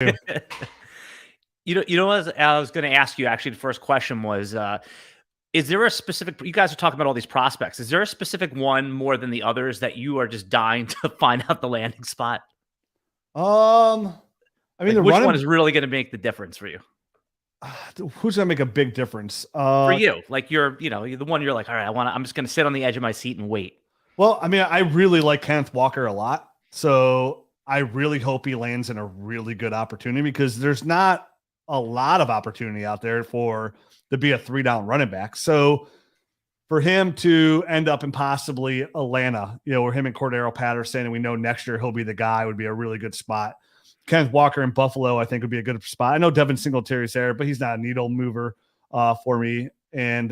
You know what I was going to ask you, actually, the first question was, is there a specific, you guys are talking about all these prospects. Is there a specific one more than the others that you are just dying to find out the landing spot? I mean, which one is really going to make the difference for you? Who's going to make a big difference? For you, like you're the one you're like, all right, I'm just going to sit on the edge of my seat and wait. Well, I mean, I really like Kenneth Walker a lot. So I really hope he lands in a really good opportunity because there's not a lot of opportunity out there to be a 3-down running back. So for him to end up in possibly Atlanta, or him and Cordero Patterson, and we know next year he'll be the guy, would be a really good spot. Kenneth Walker in Buffalo, I think, would be a good spot. I know Devin Singletary's there, but he's not a needle mover for me. And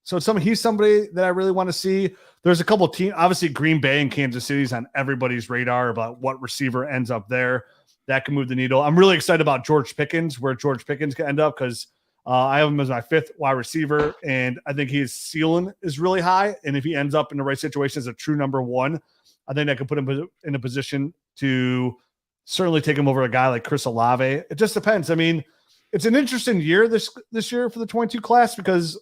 so he's somebody that I really want to see. There's a couple teams, obviously Green Bay and Kansas City's on everybody's radar about what receiver ends up there that can move the needle. I'm really excited about George Pickens, where George Pickens can end up, because I have him as my 5th wide receiver, and I think his ceiling is really high. And if he ends up in the right situation as a true number 1, I think that could put him in a position to certainly take him over a guy like Chris Olave. It just depends. I mean, it's an interesting year this year for the 22 class because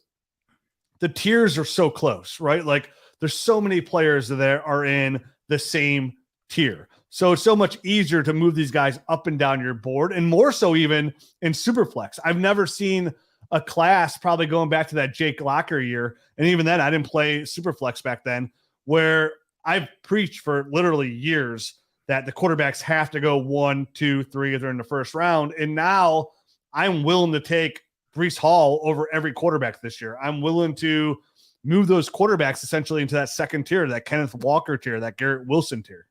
the tiers are so close, right? Like there's so many players that are in the same tier. So it's so much easier to move these guys up and down your board, and more so even in Superflex. I've never seen a class, probably going back to that Jake Locker year, and even then I didn't play Superflex back then, where I've preached for literally years that the quarterbacks have to go 1, 2, 3 if they're in the first round. And now I'm willing to take Breece Hall over every quarterback this year. I'm willing to move those quarterbacks essentially into that second tier, that Kenneth Walker tier, that Garrett Wilson tier.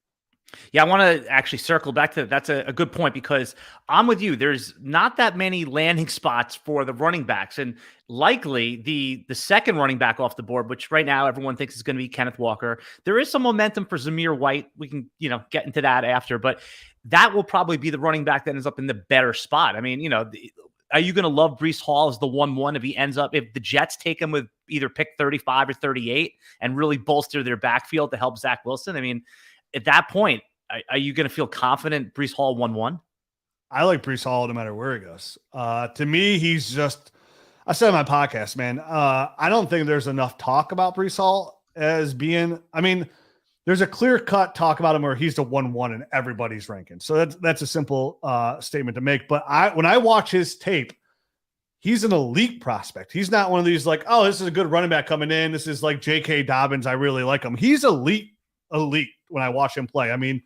Yeah, I want to actually circle back to that. That's a good point, because I'm with you. There's not that many landing spots for the running backs, and likely the second running back off the board, which right now everyone thinks is going to be Kenneth Walker. There is some momentum for Zamir White. We can get into that after, but that will probably be the running back that ends up in the better spot. I mean, are you going to love Breece Hall as the 1-1 if the Jets take him with either pick 35 or 38 and really bolster their backfield to help Zach Wilson? I mean, at that point, are you going to feel confident Breece Hall 1-1? I like Breece Hall no matter where he goes. To me, he's just, I said on my podcast, man, I don't think there's enough talk about Breece Hall as being, I mean, there's a clear cut talk about him where he's the 1-1 in everybody's ranking. So that's a simple statement to make. But when I watch his tape, he's an elite prospect. He's not one of these like, oh, this is a good running back coming in. This is like J.K. Dobbins. I really like him. He's elite when I watch him play. I mean,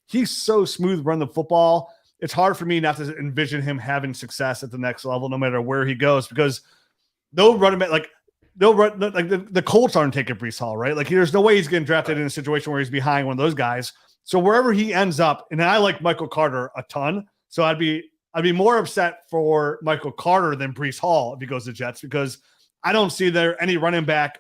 he's so smooth running the football. It's hard for me not to envision him having success at the next level, no matter where he goes, because they'll run him like the Colts aren't taking Breece Hall, right? Like there's no way he's getting drafted in a situation where he's behind one of those guys. So wherever he ends up, and I like Michael Carter a ton. So I'd be more upset for Michael Carter than Breece Hall if he goes to Jets, because I don't see there any running back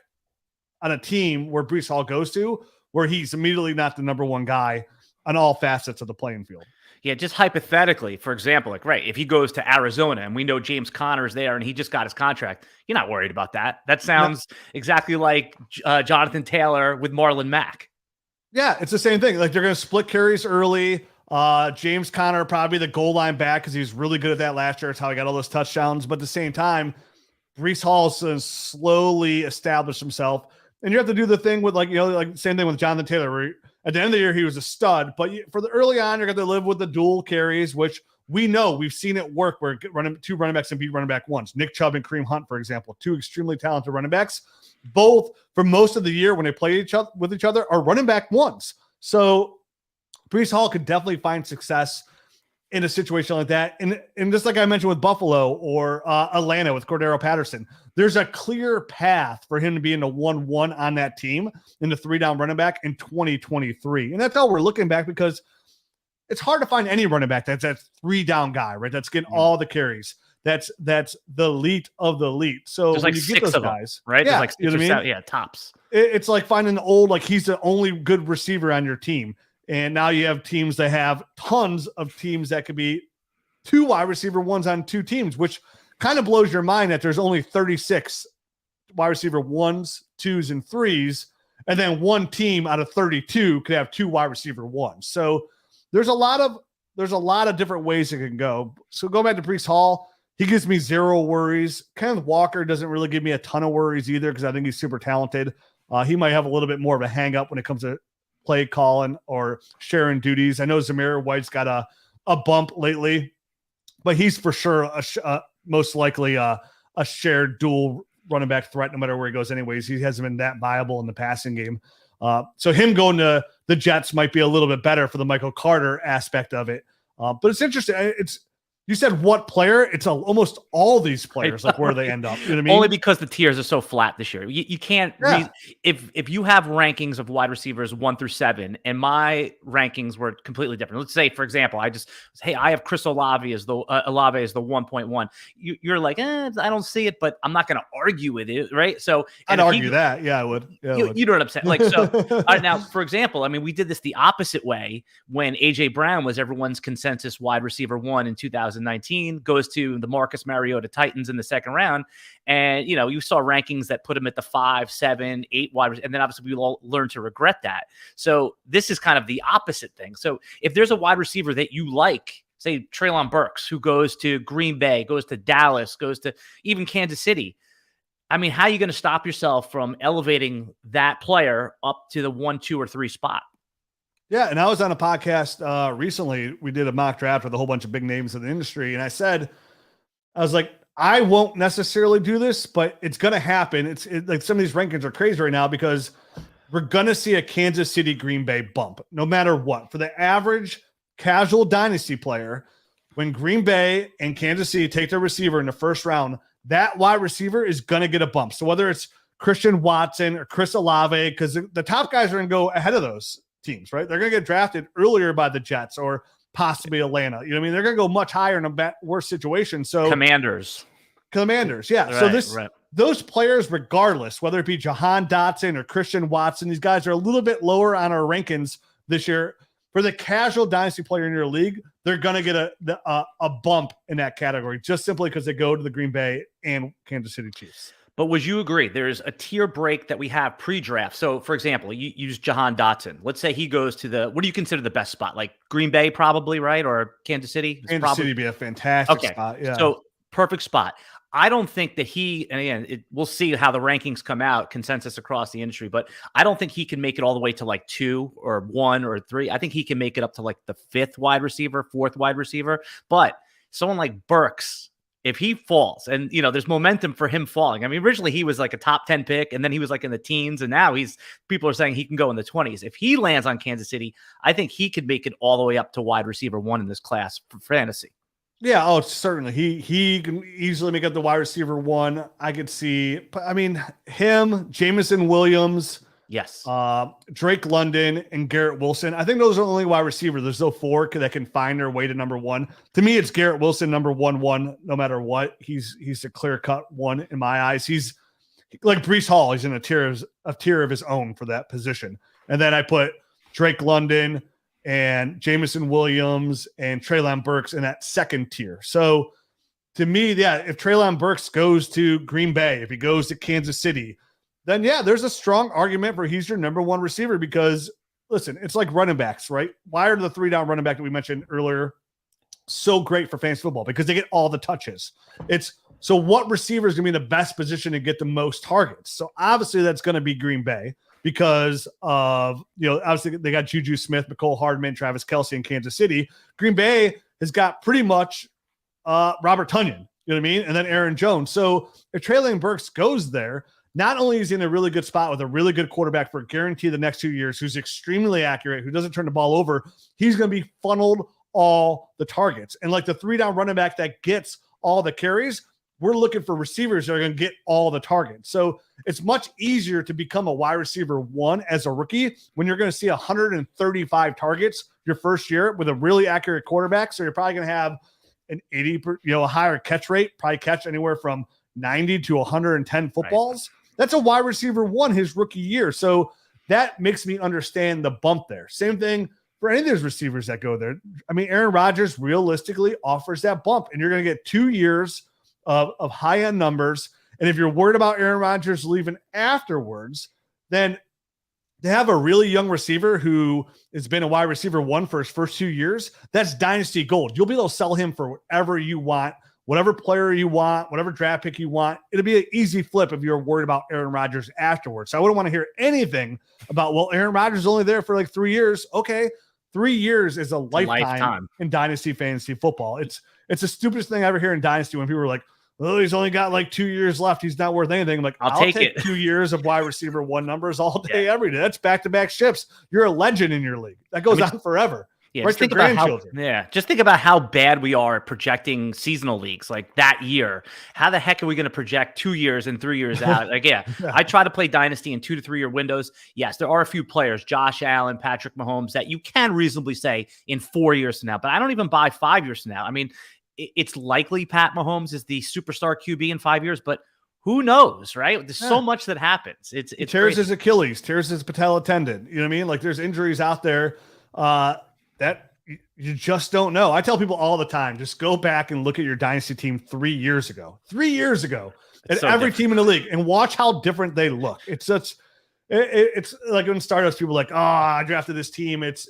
on a team where Breece Hall goes to where he's immediately not the number 1 guy on all facets of the playing field. Yeah, just hypothetically, for example, if he goes to Arizona and we know James Conner's there and he just got his contract, you're not worried about that. That sounds exactly like Jonathan Taylor with Marlon Mack. Yeah, it's the same thing. Like they're going to split carries early. James Conner probably the goal line back because he was really good at that last year. It's how he got all those touchdowns. But at the same time, Breece Hall's slowly established himself. And you have to do the thing with same thing with Jonathan Taylor, where at the end of the year, he was a stud. But for the early on, you're going to live with the dual carries, which we know we've seen it work where two running backs and beat running back ones. Nick Chubb and Kareem Hunt, for example, 2 extremely talented running backs, both for most of the year when they play with each other are running back ones. So Breece Hall could definitely find success in a situation like that. And just like I mentioned with Buffalo or Atlanta with Cordero Patterson, there's a clear path for him to be in the 1-1 on that team in the 3-down running back in 2023. And that's how we're looking back, because it's hard to find any running back that's that 3-down guy, right? That's getting all the carries. That's the elite of the elite. So there's when like you get 6 those of guys, them, right? Yeah, there's like 6 or 7, yeah, tops. It's like finding an old, like he's the only good receiver on your team. And now you have teams that have tons of teams that could be 2 wide receiver ones on 2 teams, which kind of blows your mind that there's only 36 wide receiver 1s, 2s, and 3s. And then one team out of 32 could have 2 wide receiver 1s. So there's a lot of there's a lot of different ways it can go. So go back to Breece Hall. He gives me zero worries. Kenneth Walker doesn't really give me a ton of worries either because I think he's super talented. He might have a little bit more of a hang up when it comes to play calling or sharing duties. I know Zamir White's got a bump lately, but he's for sure most likely a shared dual running back threat no matter where he goes anyways. He hasn't been that viable in the passing game. So him going to the Jets might be a little bit better for the Michael Carter aspect of it. But it's interesting. You said what player? It's almost all these players, like where they end up. You know what I mean? Only because the tiers are so flat this year. You can't if you have rankings of wide receivers 1 through 7, and my rankings were completely different. Let's say, for example, I have Chris Olave as the 1.1. You're like, I don't see it, but I'm not going to argue with it, right? So I'd argue that. Yeah, I would. Yeah, you know what I'm saying? Like, so now, for example, I mean, we did this the opposite way when AJ Brown was everyone's consensus wide receiver 1 in 2019, goes to the Marcus Mariota Titans in the second round. And, you saw rankings that put him at the 5, 7, 8 wide receiver. And then obviously we all learned to regret that. So this is kind of the opposite thing. So if there's a wide receiver that you like, say Treylon Burks, who goes to Green Bay, goes to Dallas, goes to even Kansas City, I mean, how are you going to stop yourself from elevating that player up to the 1, 2, or 3 spot? Yeah, and I was on a podcast recently. We did a mock draft with a whole bunch of big names in the industry, and I was like, I won't necessarily do this, but it's going to happen. It's like some of these rankings are crazy right now because we're going to see a Kansas City Green Bay bump, no matter what. For the average casual dynasty player, when Green Bay and Kansas City take their receiver in the first round, that wide receiver is going to get a bump. So whether it's Christian Watson or Chris Olave, because the top guys are going to go ahead of those teams, right? They're going to get drafted earlier by the Jets or possibly Atlanta. You know what I mean? They're going to go much higher in a worse situation. So Commanders. Yeah. Right, so those players, regardless, whether it be Jahan Dotson or Christian Watson, these guys are a little bit lower on our rankings this year. For the casual dynasty player in your league, they're going to get a bump in that category just simply because they go to the Green Bay and Kansas City Chiefs. But would you agree there's a tier break that we have pre-draft? So, for example, you use Jahan Dotson. Let's say he goes to what do you consider the best spot? Like Green Bay probably, right? Or Kansas City? Kansas City would be a fantastic spot. Yeah. So perfect spot. I don't think that and again, we'll see how the rankings come out, consensus across the industry, but I don't think he can make it all the way to like 2 or 1 or 3. I think he can make it up to like the 5th wide receiver, 4th wide receiver. But someone like Burks, if he falls and, there's momentum for him falling. I mean, originally he was like a top 10 pick and then he was like in the teens and now people are saying he can go in the 20s. If he lands on Kansas City, I think he could make it all the way up to wide receiver 1 in this class for fantasy. Yeah, certainly. He can easily make up the wide receiver 1. I could see, I mean, him, Jameson Williams, yes, Drake London, and Garrett Wilson. I think those are the only wide receivers. There's no 4 that can find their way to number 1. To me, it's Garrett Wilson, number 1, no matter what. He's a clear-cut 1 in my eyes. He's like Breece Hall. He's in a tier of his own for that position. And then I put Drake London and Jameson Williams and Treylon Burks in that second tier. So to me, if Treylon Burks goes to Green Bay, if he goes to Kansas City, then there's a strong argument for he's your number 1 receiver because, listen, it's like running backs, right? Why are the 3-down running back that we mentioned earlier so great for fantasy football? Because they get all the touches. So what receiver is going to be in the best position to get the most targets? So obviously that's going to be Green Bay. Because of, obviously they got Juju Smith, Mecole Hardman, Travis Kelce in Kansas City. Green Bay has got pretty much Robert Tonyan, you know what I mean? And then Aaron Jones. So if Treylon Burks goes there, not only is he in a really good spot with a really good quarterback for guarantee the next 2 years, who's extremely accurate, who doesn't turn the ball over, he's going to be funneled all the targets. And like the 3-down running back that gets all the carries, we're looking for receivers that are going to get all the targets. So it's much easier to become a wide receiver 1 as a rookie when you're going to see 135 targets your first year with a really accurate quarterback. So you're probably going to have an 80, a higher catch rate, probably catch anywhere from 90 to 110 footballs. Right. That's a wide receiver 1 his rookie year. So that makes me understand the bump there. Same thing for any of those receivers that go there. I mean, Aaron Rodgers realistically offers that bump, and you're going to get 2 years of high-end numbers. And if you're worried about Aaron Rodgers leaving afterwards, then they have a really young receiver who has been a wide receiver 1 for his first 2 years. That's dynasty gold. You'll be able to sell him for whatever you want, whatever player you want, whatever draft pick you want. It'll be an easy flip if you're worried about Aaron Rodgers afterwards. So I wouldn't want to hear anything about, well, Aaron Rodgers is only there for like 3 years. Okay, 3 years is a lifetime in dynasty fantasy football. It's the stupidest thing I ever hear in dynasty when people are like, oh, he's only got like 2 years left. He's not worth anything. I'm like, I'll take it. 2 years of wide receiver 1 numbers all day, every day. That's back-to-back ships. You're a legend in your league. That goes on forever. Yeah, just think about how bad we are at projecting seasonal leagues like that year. How the heck are we going to project 2 years and 3 years out? Like, I try to play Dynasty in 2 to 3 year windows. Yes, there are a few players, Josh Allen, Patrick Mahomes, that you can reasonably say in 4 years from now, but I don't even buy 5 years from now. I mean, it's likely Pat Mahomes is the superstar QB in 5 years, but who knows, right? There's so much that happens. It tears crazy. His Achilles, tears his patella tendon. You know what I mean? Like, there's injuries out there that you just don't know. I tell people all the time, just go back and look at your dynasty team 3 years ago. 3 years ago, and so every team in the league, and watch how different they look. It's like when startups, people are like, oh, I drafted this team. It's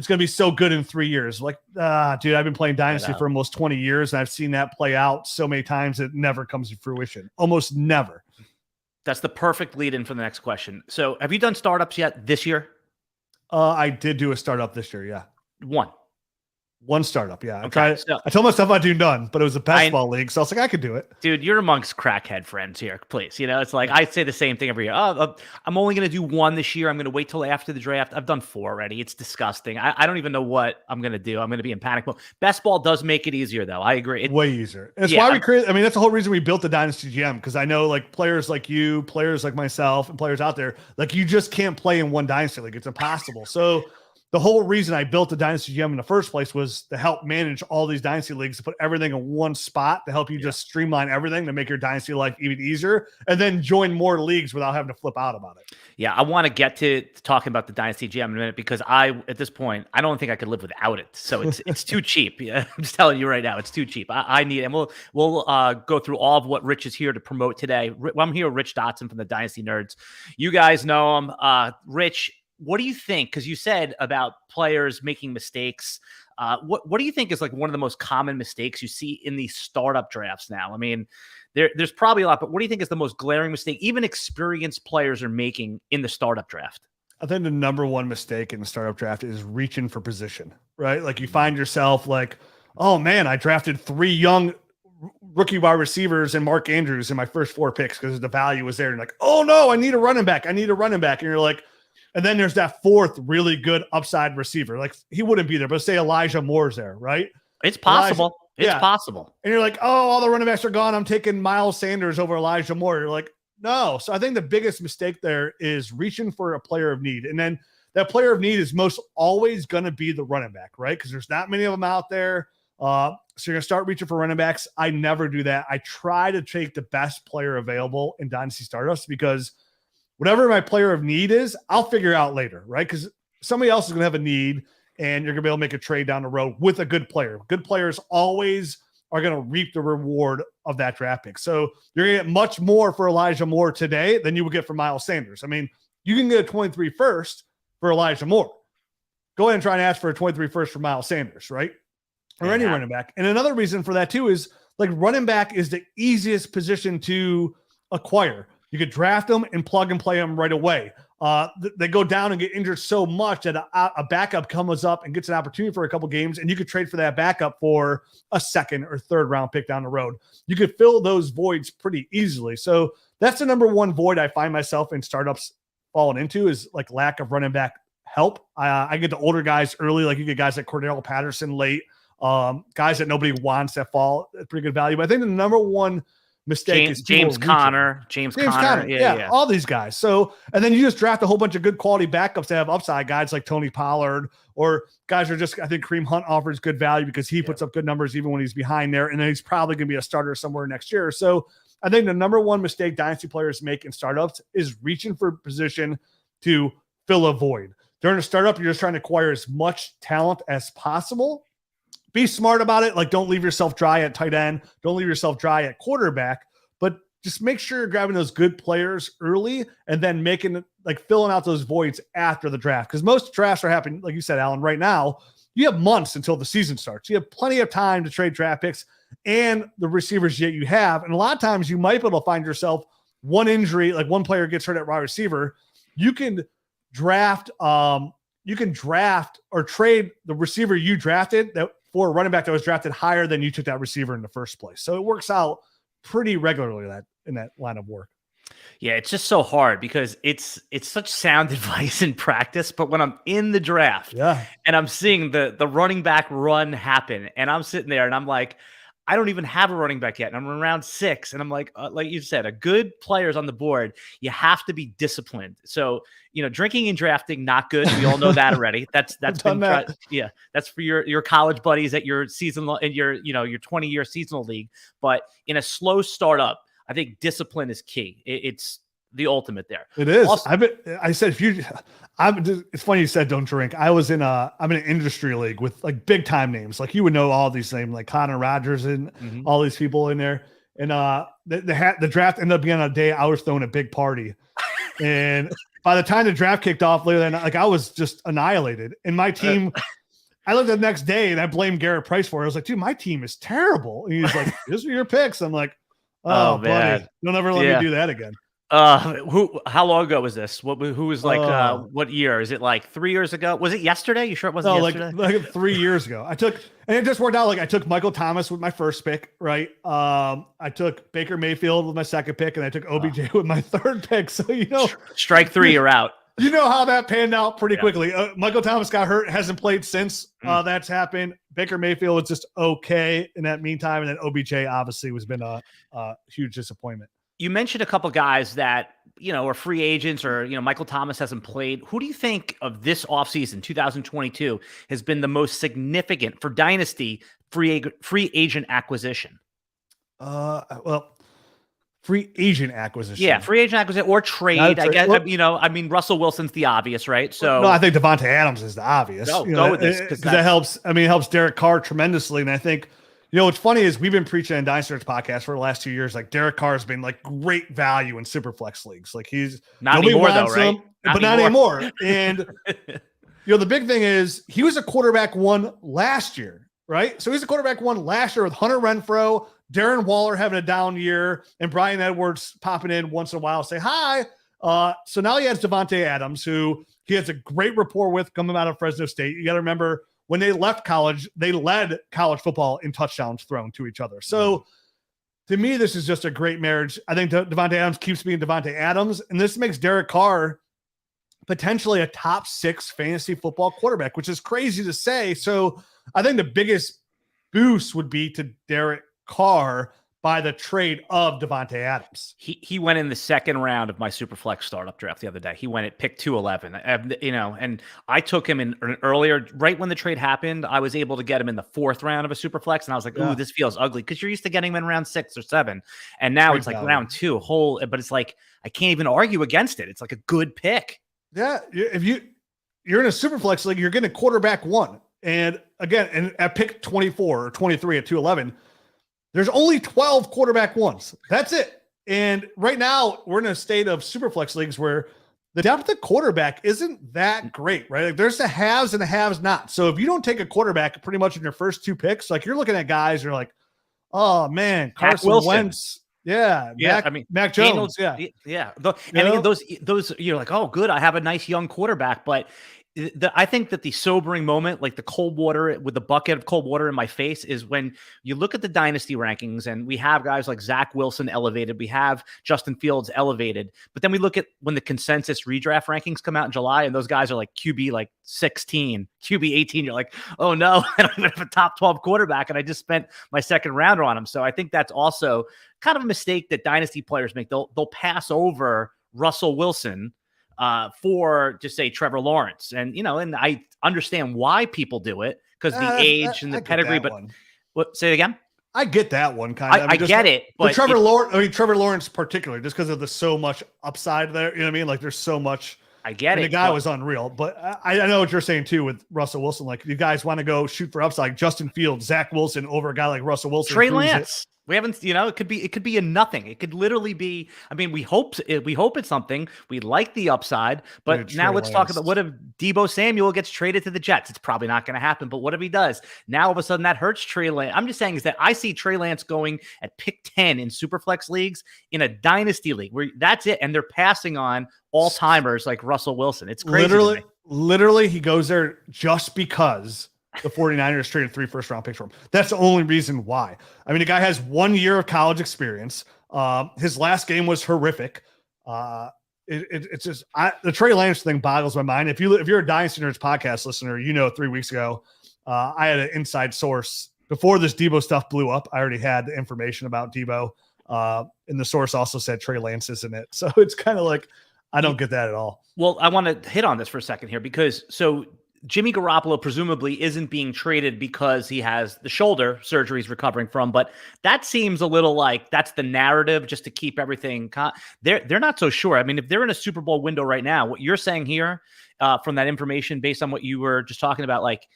going to be so good in 3 years. Like, dude, I've been playing Dynasty for almost 20 years, and I've seen that play out so many times it never comes to fruition. Almost never. That's the perfect lead in for the next question. So have you done startups yet this year? I did do a startup this year, yeah. One startup, yeah. Okay, I told myself I'd do none, but it was a best ball league, so I was like, I could do it. Dude, you're amongst crackhead friends here, please. You know, it's like I say the same thing every year. Oh, I'm only going to do one this year. I'm going to wait till after the draft. I've done 4 already. It's disgusting. I don't even know what I'm going to do. I'm going to be in panic mode. Best ball does make it easier, though. I agree. Way easier. That's why we create. I mean, that's the whole reason we built the Dynasty GM, because I know like players like you, players like myself, and players out there, like you just can't play in one Dynasty league. It's impossible. So the whole reason I built the Dynasty GM in the first place was to help manage all these Dynasty leagues, to put everything in one spot, to help you just streamline everything, to make your Dynasty life even easier, and then join more leagues without having to flip out about it. Yeah, I want to get to talking about the Dynasty GM in a minute, because at this point, I don't think I could live without it. So it's too cheap. Yeah, I'm just telling you right now, it's too cheap. I need it. And we'll go through all of what Rich is here to promote today. I'm here with Rich Dotson from the Dynasty Nerds. You guys know him. Rich, what do you think? Because you said about players making mistakes. What do you think is like one of the most common mistakes you see in these startup drafts now? I mean, there's probably a lot, but what do you think is the most glaring mistake even experienced players are making in the startup draft? I think the number one mistake in the startup draft is reaching for position, right? Like you find yourself like, oh man, I drafted 3 young rookie wide receivers and Mark Andrews in my first 4 picks because the value was there. And like, oh no, I need a running back. And you're like, and then there's that 4th really good upside receiver. Like he wouldn't be there, but say Elijah Moore's there, right? It's possible. It's possible. And you're like, oh, all the running backs are gone. I'm taking Miles Sanders over Elijah Moore. You're like, no. So I think the biggest mistake there is reaching for a player of need. And then that player of need is most always going to be the running back, right? Because there's not many of them out there. So you're going to start reaching for running backs. I never do that. I try to take the best player available in Dynasty startups, because whatever my player of need is, I'll figure out later, right? Because somebody else is going to have a need, and you're going to be able to make a trade down the road with a good player. Good players always are going to reap the reward of that draft pick. So you're going to get much more for Elijah Moore today than you would get for Miles Sanders. I mean, you can get a 23 first for Elijah Moore. Go ahead and try and ask for a 23 first for Miles Sanders, right? Or any running back. And another reason for that too is like running back is the easiest position to acquire. You could draft them and plug and play them right away. They go down and get injured so much that a backup comes up and gets an opportunity for a couple games, and you could trade for that backup for a 2nd or 3rd round pick down the road. You could fill those voids pretty easily. So that's the number one void I find myself in startups falling into, is like lack of running back help. I get the older guys early, like you get guys like Cordell Patterson late, guys that nobody wants that fall at pretty good value. But I think the number one mistake is James Conner. Yeah, all these guys. So, and then you just draft a whole bunch of good quality backups that have upside, guys like Tony Pollard, or guys are just, I think Kareem Hunt offers good value because he puts up good numbers even when he's behind there. And then he's probably going to be a starter somewhere next year. So I think the number one mistake Dynasty players make in startups is reaching for position to fill a void. During a startup, you're just trying to acquire as much talent as possible. Be smart about it. Like, don't leave yourself dry at tight end. Don't leave yourself dry at quarterback. But just make sure you're grabbing those good players early and then filling out those voids after the draft. Because most drafts are happening, like you said, Alan, right now. You have months until the season starts. You have plenty of time to trade draft picks and the receivers that you have. And a lot of times you might be able to find yourself one injury, like one player gets hurt at wide receiver. You can draft or trade the receiver you drafted for a running back that was drafted higher than you took that receiver in the first place. So it works out pretty regularly in that line of work. Yeah, it's just so hard because it's such sound advice in practice, but when I'm in the draft and I'm seeing the running back run happen and I'm sitting there and I'm like, I don't even have a running back yet. And I'm around 6 and I'm like you said, a good player's on the board. You have to be disciplined. So, drinking and drafting, not good. We all know that already. That's been, that's for your college buddies at your seasonal in your 20-year seasonal league. But in a slow startup, I think discipline is key. It's the ultimate there. It is. Also, it's funny you said don't drink. I'm in an industry league with like big time names. Like you would know all these names, like Connor Rogers and all these people in there. And the draft ended up being on a day I was throwing a big party. And by the time the draft kicked off later that night, like I was just annihilated. And my team, I looked at the next day and I blamed Garrett Price for it. I was like, dude, my team is terrible. And he's like, these are your picks. I'm like, oh buddy, you'll never let me do that again. How long ago was this? Who was like, what year? Is it like 3 years ago? Was it yesterday? You sure it wasn't yesterday? Like 3 years ago. And it just worked out. Like I took Michael Thomas with my first pick, right? I took Baker Mayfield with my second pick and I took OBJ with my third pick. So, strike 3, you're out. You know how that panned out pretty quickly. Michael Thomas got hurt, hasn't played since that's happened. Baker Mayfield was just okay in that meantime. And then OBJ obviously has been a huge disappointment. You mentioned a couple guys that, are free agents or, Michael Thomas hasn't played. Who do you think of this offseason, 2022, has been the most significant for Dynasty free agent acquisition? Free agent acquisition. Yeah, free agent acquisition or trade. I guess, Russell Wilson's the obvious, right? So no, I think Devontae Adams is the obvious. Go with this because that helps. It helps Derek Carr tremendously. And I think, what's funny is we've been preaching on Dynasty podcast for the last 2 years. Like Derek Carr has been like great value in Superflex leagues. Like he's not anymore though, right? Not anymore. And the big thing is he was a quarterback 1 last year, right? So he's a quarterback 1 last year with Hunter Renfrow, Darren Waller having a down year, and Bryan Edwards popping in once in a while, say hi. So now he has Devontae Adams, who he has a great rapport with coming out of Fresno State. You got to remember when they left college, they led college football in touchdowns thrown to each other. So to me, this is just a great marriage. I think Devontae Adams keeps being Devontae Adams, and this makes Derek Carr potentially a top 6 fantasy football quarterback, which is crazy to say. So I think the biggest boost would be to Derek Carr by the trade of Devontae Adams. He went in the second round of my Superflex startup draft the other day. He went at pick 211, and I took him in earlier, right when the trade happened. I was able to get him in the 4th round of a Superflex, and I was like, ooh, this feels ugly because you're used to getting him in round 6 or 7, and now it's like round 2 but it's like I can't even argue against it. It's like a good pick. Yeah, if you're in a Superflex league, you're getting a quarterback 1, and again, and at pick 24 or 23 at 211. There's only 12 quarterback 1s. That's it. And right now we're in a state of Superflex leagues where the depth of quarterback isn't that great, right? Like there's the haves and the haves not. So if you don't take a quarterback pretty much in your first 2 picks, like you're looking at guys, you're like, oh man, Carson Wentz. Yeah. Mac Jones. Those you're like, oh good, I have a nice young quarterback, but I think that the sobering moment, like the cold water with the bucket of cold water in my face, is when you look at the Dynasty rankings and we have guys like Zach Wilson elevated, we have Justin Fields elevated, but then we look at when the consensus redraft rankings come out in July and those guys are like QB like 16, QB 18. You're like, oh no, I don't even have a top 12 quarterback and I just spent my second rounder on him. So I think that's also kind of a mistake that Dynasty players make. They'll pass over Russell Wilson for just say Trevor Lawrence. And, and I understand why people do it because the age and the pedigree, but what, say it again? I get that one kind of. I get it. But Trevor Lawrence particularly, just because of the so much upside there, you know what I mean? Like there's so much. I get it. The guy was unreal, but I know what you're saying too with Russell Wilson. Like you guys want to go shoot for upside, Justin Fields, Zach Wilson over a guy like Russell Wilson. Trey Lance. We haven't, it could be a nothing. It could literally be. I mean, we hope it's something. We like the upside, but now let's talk about what if Deebo Samuel gets traded to the Jets? It's probably not going to happen. But what if he does? Now all of a sudden that hurts Trey Lance. I'm just saying is that I see Trey Lance going at pick 10 in Superflex leagues in a dynasty league where that's it, and they're passing on all timers like Russell Wilson. It's crazy. Literally, he goes there just because the 49ers traded 3 first-round picks for him. That's the only reason why. I mean, the guy has 1 year of college experience. His last game was horrific. It's just the Trey Lance thing boggles my mind. If you're a Dynasty Nerds podcast listener, 3 weeks ago, I had an inside source before this Deebo stuff blew up. I already had the information about Deebo, and the source also said Trey Lance isn't it. So it's kind of like I don't get that at all. Well, I want to hit on this for a second here because Jimmy Garoppolo presumably isn't being traded because he has the shoulder surgery he's recovering from, but that seems a little like that's the narrative just to keep everything. They're not so sure. I mean, if they're in a Super Bowl window right now, what you're saying here from that information based on what you were just talking about, like,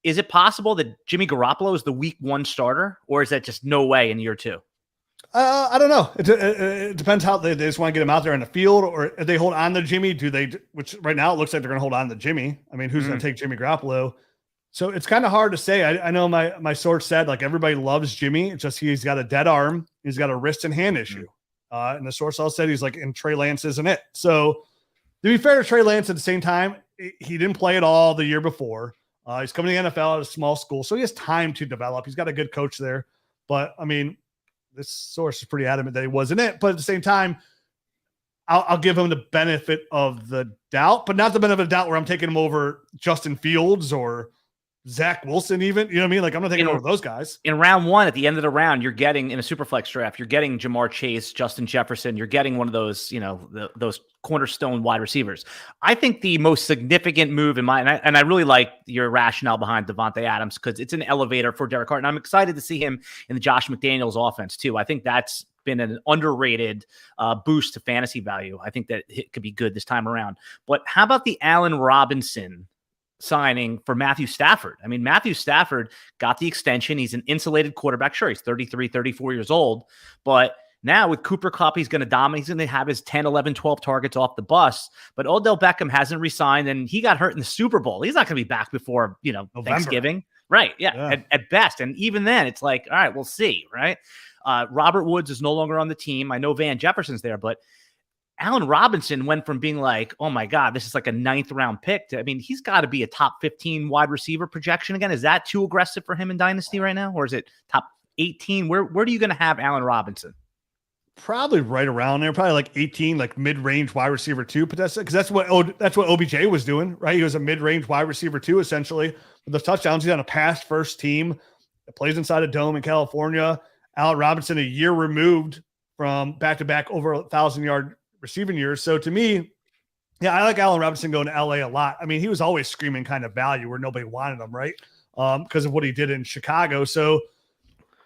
is it possible that Jimmy Garoppolo is the week 1 starter, or is that just no way in year 2? I don't know. It depends how they just want to get him out there in the field, or if they hold on to Jimmy, which right now it looks like they're going to hold on to Jimmy. I mean, who's going to take Jimmy Garoppolo? So it's kind of hard to say. I know my source said like everybody loves Jimmy. It's just he's got a dead arm. He's got a wrist and hand issue. And the source also said he's like, and Trey Lance isn't it. So to be fair to Trey Lance at the same time, he didn't play at all the year before. He's coming to the NFL at a small school, so he has time to develop. He's got a good coach there. But, I mean, this source is pretty adamant that he wasn't it. But at the same time, I'll give him the benefit of the doubt, but not the benefit of the doubt where I'm taking him over Justin Fields or Zach Wilson even. You know what I mean? Like, I'm not taking over those guys. In round 1, at the end of the round, you're getting, in a Superflex draft, you're getting Jamar Chase, Justin Jefferson. You're getting one of those, those cornerstone wide receivers. I think the most significant move in and I really like your rationale behind Devontae Adams because it's an elevator for Derek Carr. And I'm excited to see him in the Josh McDaniels offense too. I think that's been an underrated boost to fantasy value. I think that it could be good this time around. But how about the Allen Robinson signing for Matthew Stafford? I mean, Matthew Stafford got the extension. He's an insulated quarterback. Sure, he's 33, 34 years old. But now with Cooper Kupp, he's going to dominate. He's going to have his 10, 11, 12 targets off the bus. But Odell Beckham hasn't resigned, and he got hurt in the Super Bowl. He's not going to be back before, Thanksgiving. Right, yeah. At best. And even then, it's like, all right, we'll see, right? Robert Woods is no longer on the team. I know Van Jefferson's there, but Allen Robinson went from being like, oh my God, this is like a 9th round pick to, I mean, he's got to be a top 15 wide receiver projection again. Is that too aggressive for him in Dynasty right now? Or is it top 18? Where are you going to have Allen Robinson? Probably right around there, probably like 18, like mid-range wide receiver 2, but that's what OBJ was doing, right? He was a mid-range wide receiver 2, essentially. With the touchdowns, he's on a pass first team that plays inside a dome in California. Allen Robinson, a year removed from back-to-back over 1,000-yard receiving years. So to me, yeah, I like Allen Robinson going to LA a lot. I mean, he was always screaming kind of value where nobody wanted him, right? Because of what he did in Chicago. So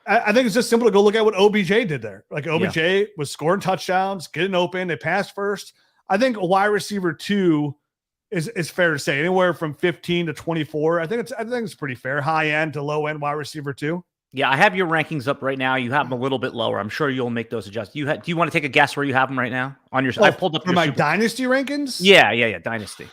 I think it's just simple to go look at what OBJ did there. Like OBJ was scoring touchdowns, getting open. They passed first. I think a wide receiver 2 is fair to say anywhere from 15 to 24. I think it's pretty fair. High end to low end wide receiver 2. Yeah, I have your rankings up right now. You have them a little bit lower. I'm sure you'll make those adjustments. Do you want to take a guess where you have them right now on your? I pulled up for my Dynasty rankings. Yeah, Dynasty.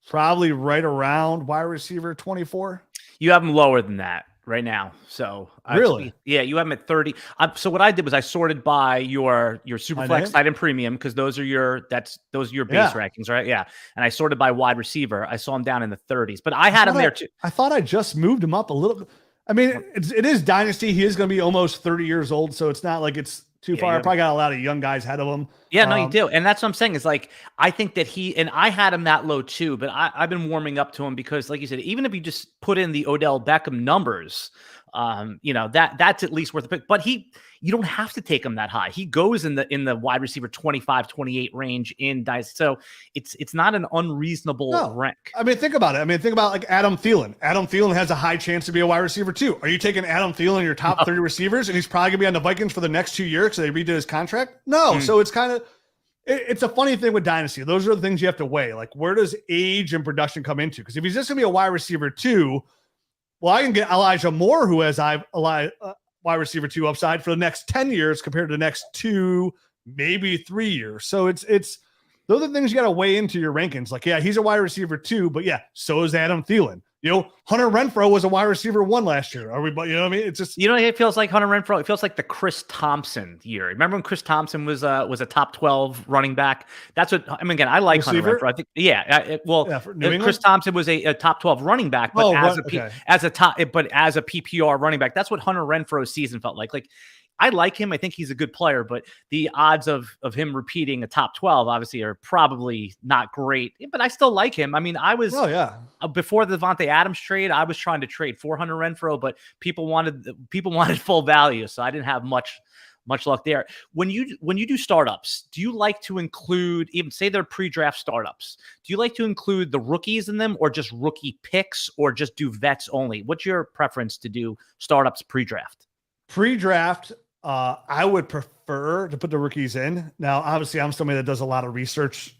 Probably right around wide receiver 24. You have them lower than that right now. So really, you have them at 30. So what I did was I sorted by your Superflex side and premium because those are your base rankings, right? Yeah, and I sorted by wide receiver. I saw them down in the 30s, but I had him there too. I thought I just moved him up a little bit. I mean, it is Dynasty. He is going to be almost 30 years old, so it's not like it's too far. I probably got a lot of young guys ahead of him. Yeah, no, you do. And that's what I'm saying is like, I think that I had him that low too, but I've been warming up to him because like you said, even if you just put in the Odell Beckham numbers, that's at least worth a pick, but you don't have to take him that high. He goes in the wide receiver 25, 28 range in Dynasty. So it's not an unreasonable rank. I mean, think about it. Think about like Adam Thielen. Adam Thielen has a high chance to be a wide receiver 2. Are you taking Adam Thielen in your top 30 receivers and he's probably gonna be on the Vikings for the next 2 years because they redid his contract? No. So it's kind of, it's a funny thing with Dynasty. Those are the things you have to weigh. Like, where does age and production come into? Because if he's just gonna be a wide receiver 2, well, I can get Elijah Moore, who has wide receiver 2 upside for the next 10 years compared to the next 2, maybe 3 years. So it's those are the things you got to weigh into your rankings. Like, yeah, he's a wide receiver 2, but yeah, so is Adam Thielen. Hunter Renfrow was a wide receiver 1 last year. Are we? You know what I mean? It's just, it feels like Hunter Renfrow. It feels like the Chris Thompson year. Remember when Chris Thompson was a top 12 running back? That's what I mean. Again, I like receiver? Hunter Renfrow. I think, Chris Thompson was a top 12 running back, but as a PPR running back, that's what Hunter Renfrow's season felt like. Like, I like him. I think he's a good player, but the odds of him repeating a top 12 obviously are probably not great, but I still like him. I mean, I was, before the Devontae Adams trade, I was trying to trade for Hunter Renfrow, but people wanted full value. So I didn't have much luck there. When you do startups, do you like to include, even say they're pre-draft startups, do you like to include the rookies in them, or just rookie picks, or just do vets only? What's your preference to do startups pre-draft? Pre-draft, I would prefer to put the rookies in. Now, obviously, I'm somebody that does a lot of research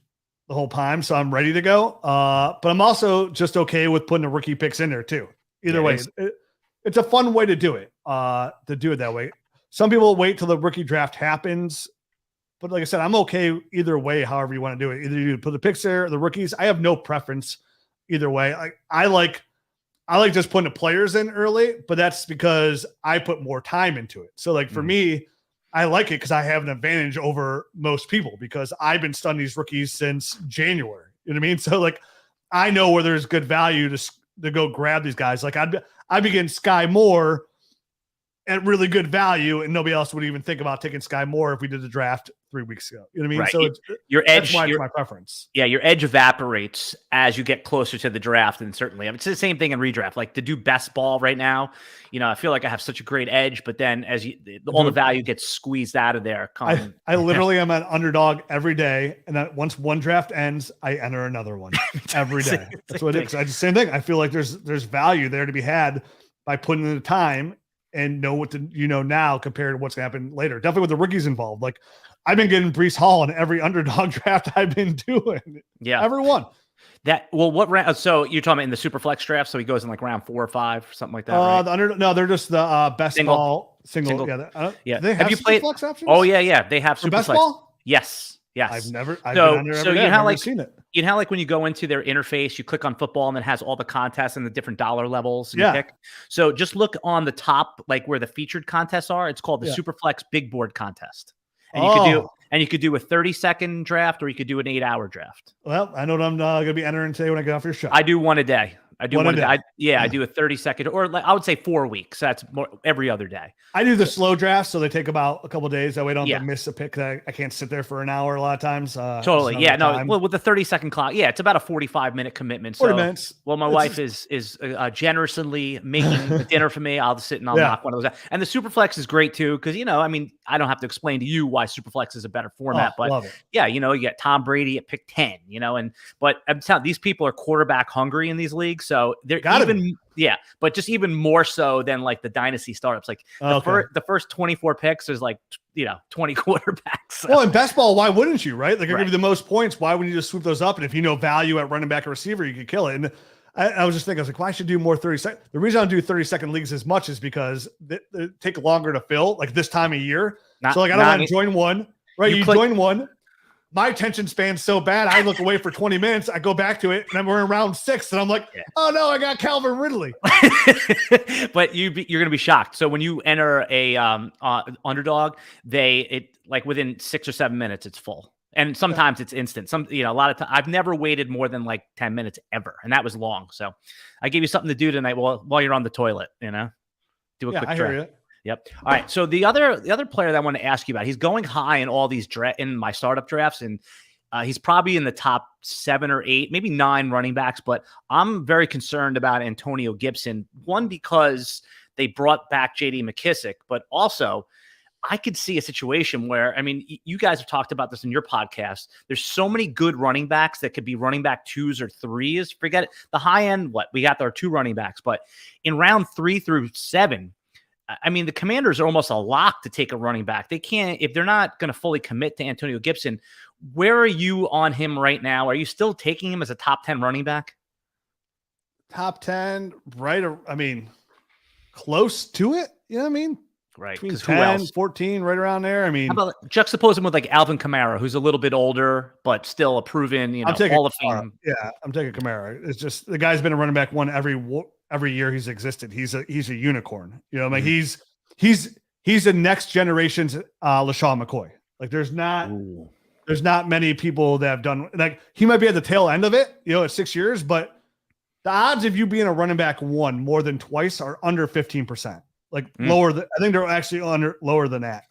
the whole time, so I'm ready to go. But I'm also just okay with putting the rookie picks in there too. Either way, it's a fun way to do it. To do it that way. Some people wait till the rookie draft happens, but like I said, I'm okay either way. However you want to do it, either you put the picks there, or the rookies. I have no preference either way. I like just putting the players in early, but that's because I put more time into it. So like for me, I like it because I have an advantage over most people because I've been studying these rookies since January. You know what I mean? So like, I know where there's good value to go grab these guys. Like I'd begin Sky Moore at really good value, and nobody else would even think about taking Sky Moore if we did the draft 3 weeks ago. You know what I mean? Right. So your edge, that's my preference. Yeah, your edge evaporates as you get closer to the draft, and certainly, it's the same thing in redraft. Like to do best ball right now, I feel like I have such a great edge, but then as all the value gets squeezed out of there. I literally am an underdog every day, and then once one draft ends, I enter another one every day. That's what it is. Same thing. I feel like there's value there to be had by putting in the time and know what now compared to what's going to happen later. Definitely with the rookies involved. Like I've been getting Breece Hall in every underdog draft I've been doing. Yeah. Everyone. What round? So you're talking about in the Superflex draft. So he goes in like round 4 or 5 or something like that. Right? They're just the best single. Yeah. They have Superflex options? Oh yeah. They have Superflex. Best ball? Yes. I've been under every day. I've never seen it. You know how like when you go into their interface, you click on football and it has all the contests and the different dollar levels. You pick. So just look on the top, like where the featured contests are. It's called the Superflex Big Board Contest. And you could do a 30-second draft, or you could do an 8-hour draft. Well, I know what I'm going to be entering today when I get off your show. I do one a day. I do one a day. I do a 30-second, or like, I would say 4 weeks. That's more every other day. I do the slow draft, so they take about a couple of days. That way I don't have to miss a pick. I can't sit there for an hour a lot of times. Totally. Yeah. No. Well, with the 30-second clock, it's about a 45-minute commitment. 40 minutes. Well, my wife is generously making dinner for me. I'll just sit and I'll knock one of those out. And the Superflex is great too, because I don't have to explain to you why Superflex is a better format. But you get Tom Brady at pick 10. But I'm telling you, these people are quarterback hungry in these leagues. So they're but just even more so than like the Dynasty startups. Like the first 24 picks is like 20 quarterbacks. So. Well, in best ball, why wouldn't you? Right? Like I give you the most points. Why wouldn't you just swoop those up? And if you know value at running back or receiver, you could kill it. And I was just thinking, I was like, why I should do more 30-second. The reason I don't do 30-second leagues as much is because they take longer to fill. Like this time of year, I don't want to join one. Right? You join one. My attention span's so bad, I look away for 20 minutes. I go back to it, and then we're in round 6, and I'm like, oh no, I got Calvin Ridley. But you're going to be shocked. So when you enter a underdog, like within 6 or 7 minutes, it's full. And sometimes it's instant. A lot of time I've never waited more than like 10 minutes ever. And that was long. So I gave you something to do tonight while you're on the toilet, do a quick I hear you. Yep. All right. So the other player that I want to ask you about, he's going high in all these in my startup drafts, and he's probably in the top 7 or 8, maybe 9 running backs. But I'm very concerned about Antonio Gibson. One, because they brought back J.D. McKissick, but also I could see a situation where, you guys have talked about this in your podcast. There's so many good running backs that could be running back 2s or 3s. Forget it. The high end, we got our 2 running backs, but in round 3 through 7. The Commanders are almost a lock to take a running back. They can't, if they're not going to fully commit to Antonio Gibson. Where are you on him right now? Are you still taking him as a top 10 running back? Top 10, right? Close to it. You know what I mean? Right. between Because who 10, else? 14, right around there. I mean, How about juxtapose him with like Alvin Kamara, who's a little bit older, but still a proven, I'm taking Hall of Kamara. Fame. Yeah, I'm taking Kamara. It's just the guy's been a running back one every year he's existed. He's a unicorn. Like he's the next generation's LaShawn McCoy. Like there's not many people that have done, like he might be at the tail end of it, at 6 years, but the odds of you being a running back one more than twice are under 15%. Like lower than, I think they're actually lower than that.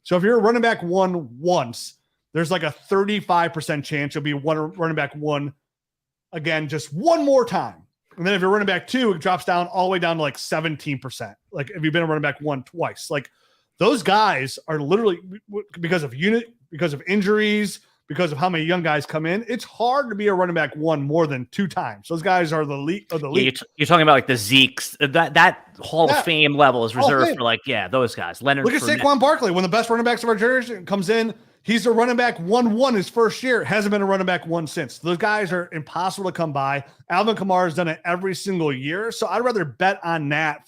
So if you're a running back one once, there's like a 35% chance you'll be running back one again, just one more time. And then if you're running back two, it drops down all the way down to like 17%. Like if you've been a running back one twice, like those guys are literally, because of injuries, because of how many young guys come in, it's hard to be a running back one more than two times. Those guys are the league. Yeah, you're talking about like the Zekes. That Hall of Fame level is reserved for like, those guys. Leonard. Look at Saquon Barkley, one of the best running backs of our generation, comes in. He's a running back 1-1 his first year. Hasn't been a running back one since. Those guys are impossible to come by. Alvin Kamara has done it every single year. So I'd rather bet on that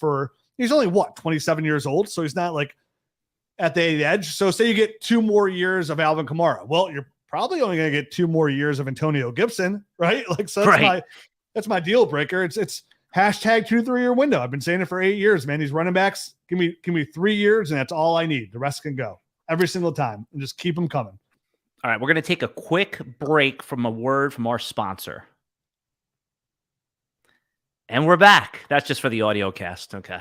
he's only 27 years old. So he's not like at the edge. So say you get 2 more years of Alvin Kamara. Well, you're probably only going to get 2 more years of Antonio Gibson, right? Like, so that's my deal breaker. It's hashtag 2 3-year window. I've been saying it for 8 years, man. These running backs, give me 3 years and that's all I need. The rest can go every single time and just keep them coming. All right. We're going to take a quick break from a word from our sponsor. And we're back. That's just for the audio cast. Okay.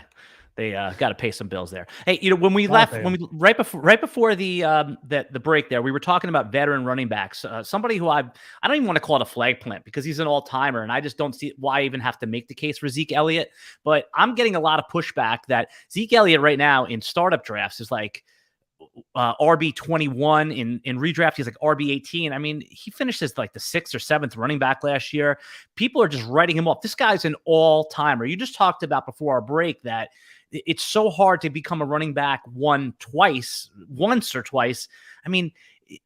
They got to pay some bills there. Hey, when we left, right before the break there, we were talking about veteran running backs. Somebody who I don't even want to call it a flag plant because he's an all timer, and I just don't see why I even have to make the case for Zeke Elliot. But I'm getting a lot of pushback that Zeke Elliot right now in startup drafts is like RB 21 in redraft. He's like RB 18. I mean, he finished as like the 6th or 7th running back last year. People are just writing him off. This guy's an all timer. You just talked about before our break that it's so hard to become a running back once or twice. I mean,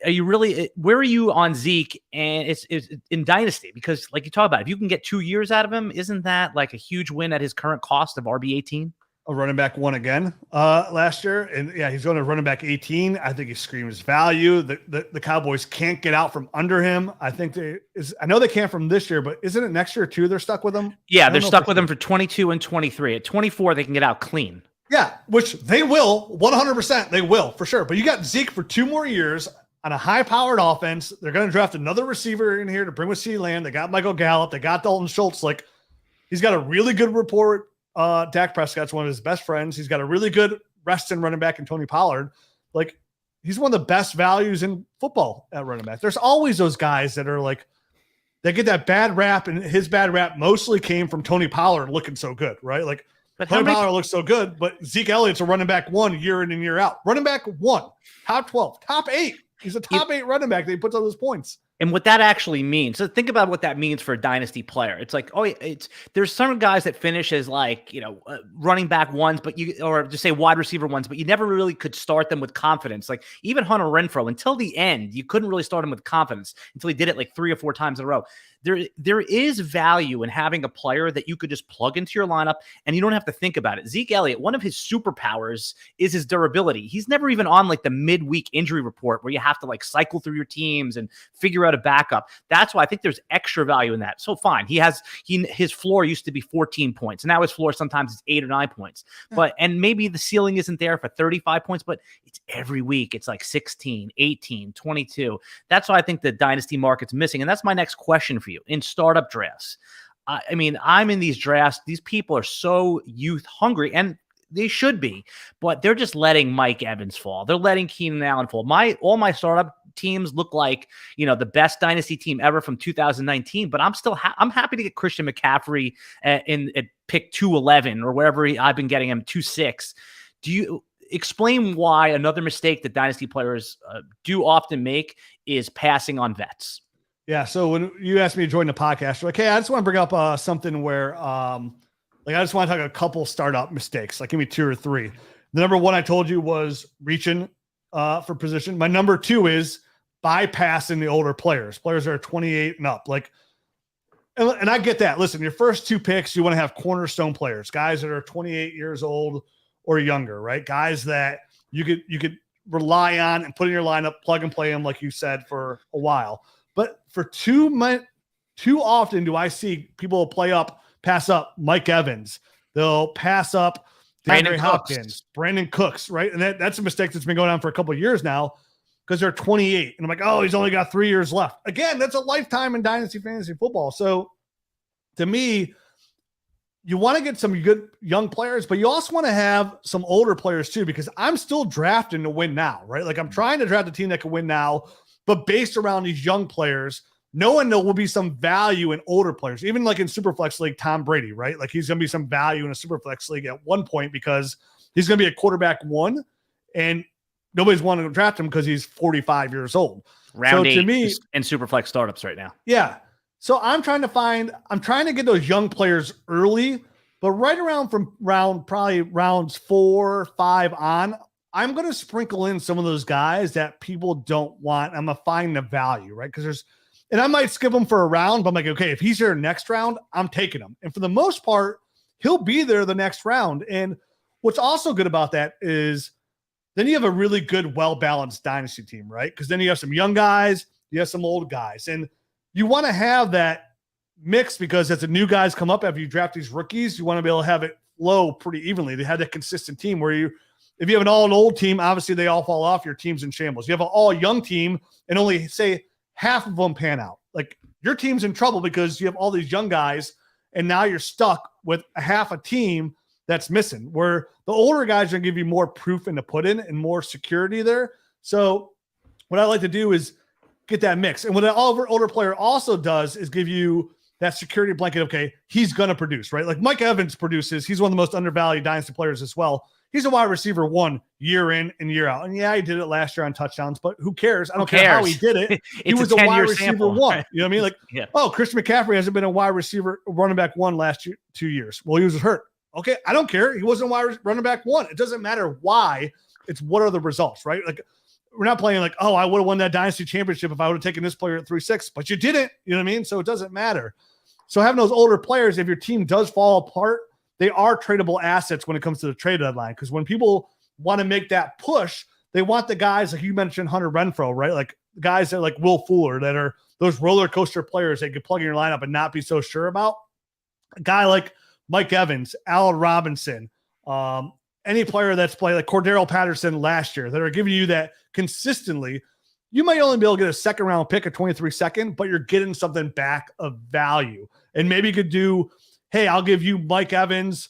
are you really, where are you on Zeke? And it's in Dynasty, because like you talk about, if you can get 2 years out of him, isn't that like a huge win at his current cost of RB 18? A running back one again last year. And he's going to running back 18. I think he screams value. The Cowboys can't get out from under him. I think I know they can't from this year, but isn't it next year too? They're stuck with him. Yeah. They're stuck with him for 22 and 23. At 24, they can get out clean. Yeah. Which they will 100%. They will for sure. But you got Zeke for 2 more years on a high powered offense. They're going to draft another receiver in here to bring with CeeDee Lamb. They got Michael Gallup. They got Dalton Schultz. Like, he's got a really good report. Dak Prescott's one of his best friends. He's got a really good resting running back in Tony Pollard. Like, he's one of the best values in football at running back. There's always those guys that are like, they get that bad rap, and his bad rap mostly came from Tony Pollard looking so good, right? Like, Tony Pollard looks so good, but Zeke Elliott's a running back one year in and year out. Running back one, top 12, top 8. He's a top 8 running back that he puts on those points. And what that actually means. So think about what that means for a dynasty player. It's like, there's some guys that finish as like, running back ones, or just say wide receiver ones, but you never really could start them with confidence. Like even Hunter Renfrow, until the end, you couldn't really start him with confidence until he did it like 3 or 4 times in a row. There is value in having a player that you could just plug into your lineup and you don't have to think about it. Zeke Elliott, one of his superpowers is his durability. He's never even on like the midweek injury report where you have to like cycle through your teams and figure out a backup. That's why I think there's extra value in that. So fine. His floor used to be 14 points. And now his floor sometimes is 8 or 9 points. And maybe the ceiling isn't there for 35 points, but it's every week. It's like 16, 18, 22. That's why I think the dynasty market's missing. And that's my next question for you. In startup drafts, I mean, I'm in these drafts. These people are so youth hungry, and they should be, but they're just letting Mike Evans fall. They're letting Keenan Allen fall. All my startup teams look like the best dynasty team ever from 2019. But I'm still I'm happy to get Christian McCaffrey at pick 211 or wherever I've been getting him 2-6. Do you explain why another mistake that dynasty players do often make is passing on vets? Yeah. So when you asked me to join the podcast, you're like, hey, I just want to bring up something where, I just want to talk a couple startup mistakes. Like, give me 2 or 3. The number 1 I told you was reaching for position. My number 2 is bypassing the older players that are 28 and up. Like, and I get that. Listen, your first 2 picks, you want to have cornerstone players, guys that are 28 years old or younger, right? Guys that you could rely on and put in your lineup, plug and play them, like you said, for a while. But for too often do I see people pass up Mike Evans. They'll pass up DeAndre Hopkins, Brandon Cooks, right? And that's a mistake that's been going on for a couple of years now because they're 28. And I'm like, oh, he's only got 3 years left. Again, that's a lifetime in Dynasty fantasy football. So to me, you want to get some good young players, but you also want to have some older players too, because I'm still drafting to win now, right? Like I'm trying to draft a team that can win now, but based around these young players, knowing there will be some value in older players, even like in Superflex League, Tom Brady, right? Like he's going to be some value in a Superflex League at one point because he's going to be a quarterback one and nobody's wanting to draft him because he's 45 years old. Round 8 to me, in Superflex startups right now. Yeah. So I'm trying to get those young players early, but right around from probably rounds 4, 5 on, I'm going to sprinkle in some of those guys that people don't want. I'm going to find the value, right? Because and I might skip him for a round, but I'm like, okay, if he's here next round, I'm taking him. And for the most part, he'll be there the next round. And what's also good about that is then you have a really good, well-balanced dynasty team, right? Because then you have some young guys, you have some old guys. And you want to have that mix because as the new guys come up after you draft these rookies, you want to be able to have it flow pretty evenly. They have that consistent team where if you have an all-old team, obviously they all fall off, your team's in shambles. You have an all-young team and only, say, half of them pan out. Like your team's in trouble because you have all these young guys and now you're stuck with a half a team that's missing, where the older guys are going to give you more proof and to put in and more security there. So what I like to do is get that mix. And what an older player also does is give you that security blanket. Okay, he's going to produce, right? Like Mike Evans produces. He's one of the most undervalued dynasty players as well. He's a wide receiver one year in and year out. And yeah, he did it last year on touchdowns, but who cares? I don't care how he did it. He was a wide receiver sample. One. You know what I mean? Like, yeah. Oh, Christian McCaffrey hasn't been a wide receiver running back one last 2 years. Well, he was hurt. Okay, I don't care. He wasn't wide running back one. It doesn't matter why. It's what are the results, right? Like we're not playing like, oh, I would have won that dynasty championship if I would have taken this player at 3-6, but you didn't. You know what I mean? So it doesn't matter. So having those older players, if your team does fall apart, they are tradable assets when it comes to the trade deadline. Because when people want to make that push, they want the guys like you mentioned, Hunter Renfrow, right? Like guys that like Will Fuller, that are those roller coaster players that you could plug in your lineup and not be so sure about. A guy like Mike Evans, Allen Robinson, any player that's played like Cordero Patterson last year that are giving you that consistently. You might only be able to get a second round pick, a 23-second, but you're getting something back of value. And maybe you could do, hey, I'll give you Mike Evans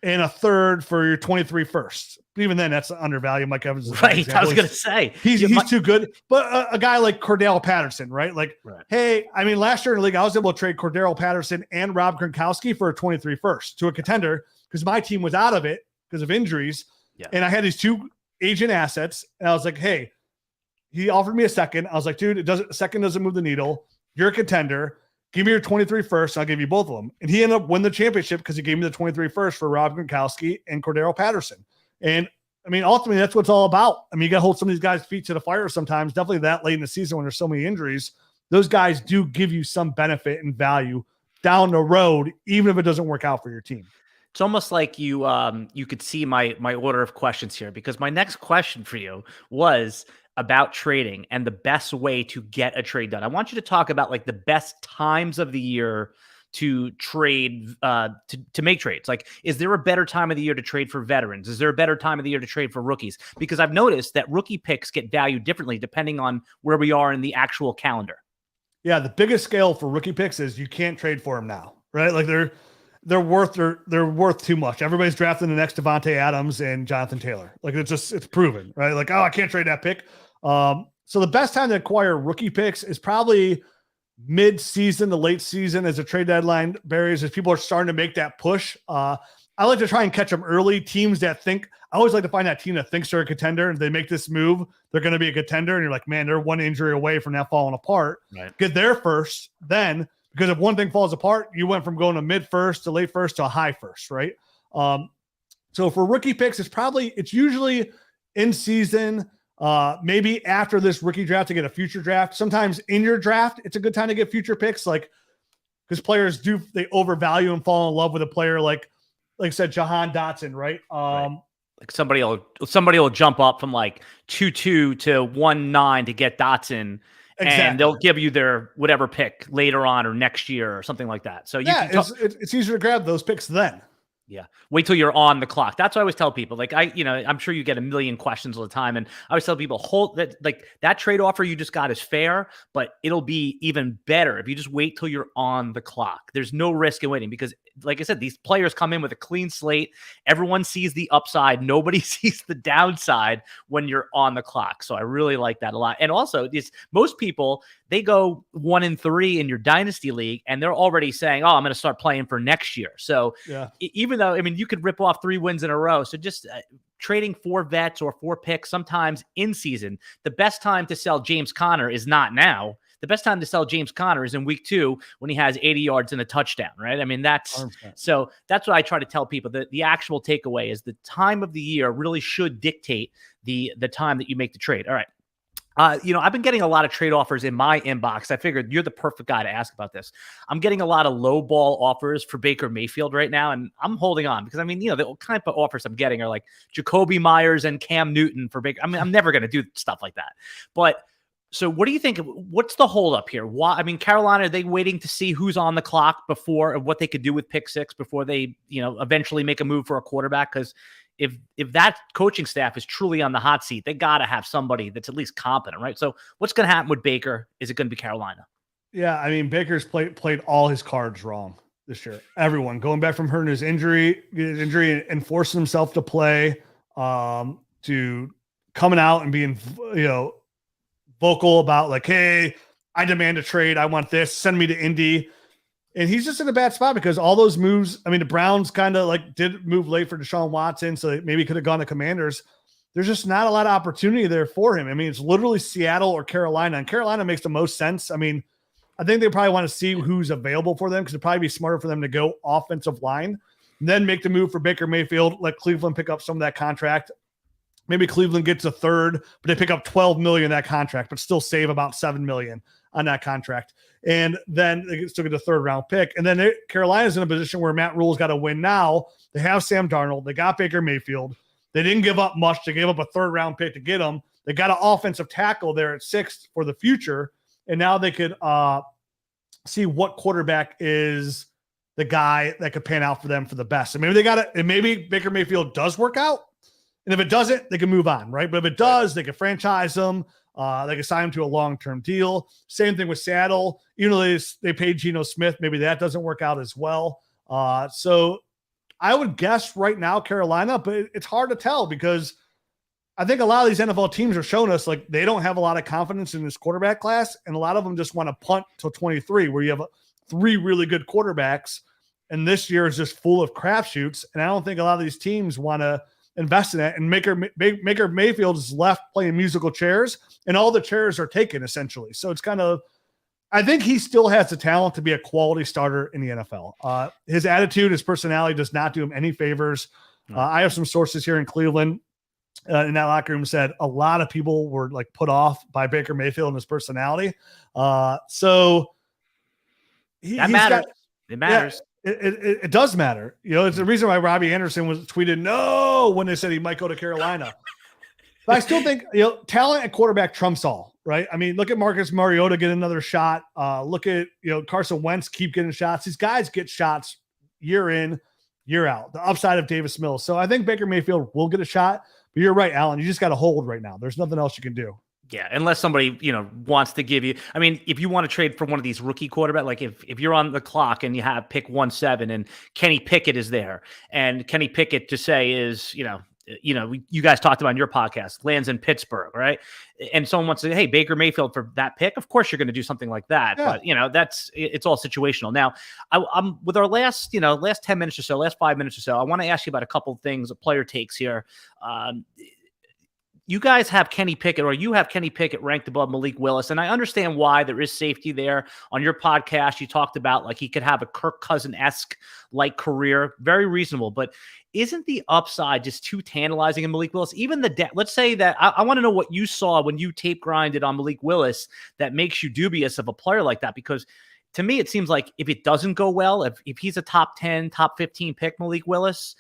and a third for your 23 first. But even then, that's undervalued. Mike Evans is right. I was going to say he's too good. But a guy like Cordell Patterson, right? Like, right. Hey, I mean, last year in the league, I was able to trade Cordell Patterson and Rob Gronkowski for a 23 first to a contender because my team was out of it because of injuries. Yeah. And I had these two agent assets, and I was like, hey, he offered me a second. I was like, dude, a second doesn't move the needle. You're a contender. Give me your 23 first, and I'll give you both of them. And he ended up winning the championship because he gave me the 23 first for Rob Gronkowski and Cordero Patterson. And I mean, ultimately, that's what it's all about. I mean, you got to hold some of these guys' feet to the fire sometimes. Definitely that late in the season when there's so many injuries, those guys do give you some benefit and value down the road, even if it doesn't work out for your team. It's almost like you could see my order of questions here, because my next question for you was about trading and the best way to get a trade done. I want you to talk about like the best times of the year to trade, to make trades. Like, is there a better time of the year to trade for veterans? Is there a better time of the year to trade for rookies? Because I've noticed that rookie picks get valued differently depending on where we are in the actual calendar. Yeah, the biggest scale for rookie picks is you can't trade for them now, right? Like they're worth too much. Everybody's drafting the next Devontae Adams and Jonathan Taylor. Like it's proven, right? Like, oh, I can't trade that pick. So the best time to acquire rookie picks is probably mid-season to late season as the trade deadline varies, as people are starting to make that push. I like to try and catch them early. Teams that think, I always like to find that team that thinks they're a contender and they make this move, they're going to be a contender. And you're like, man, they're one injury away from that falling apart. Right. Get there first, then, because if one thing falls apart, you went from going to mid first to late first to a high first, right? So for rookie picks, it's usually in season, maybe after this rookie draft to get a future draft. Sometimes in your draft, it's a good time to get future picks, like because players they overvalue and fall in love with a player like I said, Jahan Dotson, right? Right. Like somebody will jump up from like 2-2 to 1-9 to get Dotson, and they'll give you their whatever pick later on or next year or something like that. So you can it's easier to grab those picks then. Yeah. Wait till you're on the clock. That's what I always tell people. Like I'm sure you get a million questions all the time. And I always tell people, hold that, like that trade offer you just got is fair, but it'll be even better if you just wait till you're on the clock. There's no risk in waiting because, like I said, these players come in with a clean slate. Everyone sees the upside. Nobody sees the downside when you're on the clock. So I really like that a lot. And also, most people, they go 1-3 in your dynasty league, and they're already saying, "Oh, I'm going to start playing for next year." So even though, I mean, you could rip off 3 wins in a row. So just trading 4 vets or 4 picks sometimes in season. The best time to sell James Conner is not now. The best time to sell James Conner is in week 2 when he has 80 yards and a touchdown, right? I mean, that's 100%. So that's what I try to tell people. The actual takeaway is the time of the year really should dictate the time that you make the trade. All right. I've been getting a lot of trade offers in my inbox. I figured you're the perfect guy to ask about this. I'm getting a lot of low ball offers for Baker Mayfield right now, and I'm holding on because, I mean, the kind of offers I'm getting are like Jacoby Myers and Cam Newton for Baker. I mean, I'm never going to do stuff like that. But so what do you think? What's the hold up here? Why? I mean, Carolina, are they waiting to see who's on the clock before what they could do with pick 6 before they, eventually make a move for a quarterback? Because if that coaching staff is truly on the hot seat, they got to have somebody that's at least competent, right? So what's going to happen with Baker? Is it going to be Carolina? Yeah, I mean, Baker's played all his cards wrong this year. Everyone going back from hurting his injury and forcing himself to play, to coming out and being, vocal about like, hey, I demand a trade. I want this. Send me to Indy. And he's just in a bad spot because all those moves, I mean, the Browns kind of like did move late for Deshaun Watson, so they maybe could have gone to Commanders. There's just not a lot of opportunity there for him. I mean, it's literally Seattle or Carolina, and Carolina makes the most sense. I mean, I think they probably want to see who's available for them because it'd probably be smarter for them to go offensive line, then make the move for Baker Mayfield, let Cleveland pick up some of that contract. Maybe Cleveland gets a third, but they pick up $12 million in that contract, but still save about $7 million on that contract. And then they still get a 3rd round pick. And then Carolina's in a position where Matt Rule's got to win now. They have Sam Darnold. They got Baker Mayfield. They didn't give up much. They gave up a 3rd round pick to get him. They got an offensive tackle there at 6th for the future. And now they could see what quarterback is the guy that could pan out for them for the best. And maybe they got it. And maybe Baker Mayfield does work out. And if it doesn't, they can move on, right? But if it does, they can franchise them. They can sign him to a long-term deal. Same thing with Seattle. Even though they paid Geno Smith, maybe that doesn't work out as well. So I would guess right now Carolina, but it's hard to tell because I think a lot of these NFL teams are showing us like they don't have a lot of confidence in this quarterback class, and a lot of them just want to punt till 23, where you have 3 really good quarterbacks, and this year is just full of crapshoots. And I don't think a lot of these teams want to invest in that, and Baker Mayfield is left playing musical chairs, and all the chairs are taken essentially. So it's kind of, I think he still has the talent to be a quality starter in the NFL. His attitude, his personality does not do him any favors. I have some sources here in Cleveland in that locker room said a lot of people were like put off by Baker Mayfield and his personality. So that matters. It matters. Yeah, it does matter. It's the reason why Robbie Anderson was tweeted no when they said he might go to Carolina. But I still think, talent at quarterback trumps all, right? I mean, look at Marcus Mariota get another shot. Look at, Carson Wentz keep getting shots. These guys get shots year in, year out. The upside of Davis Mills. So I think Baker Mayfield will get a shot. But you're right, Alan. You just got to hold right now. There's nothing else you can do. Yeah, unless somebody, wants to give you. I mean, if you want to trade for one of these rookie quarterback, like if you're on the clock and you have pick 1-7 and Kenny Pickett is there, and Kenny Pickett to say is, you guys talked about in your podcast, lands in Pittsburgh, right? And someone wants to say, hey, Baker Mayfield for that pick. Of course, you're going to do something like that. Yeah. But it's all situational. Now, I'm with our last 10 minutes or so, last 5 minutes or so. I want to ask you about a couple of things, player takes here. You guys have Kenny Pickett, or you have Kenny Pickett ranked above Malik Willis. And I understand why there is safety there. On your podcast, you talked about like he could have a Kirk Cousin-esque like career. Very reasonable. But isn't the upside just too tantalizing in Malik Willis? Even let's say that I want to know what you saw when you tape grinded on Malik Willis that makes you dubious of a player like that. Because to me, it seems like if it doesn't go well, if he's a top 10, top 15 pick, Malik Willis,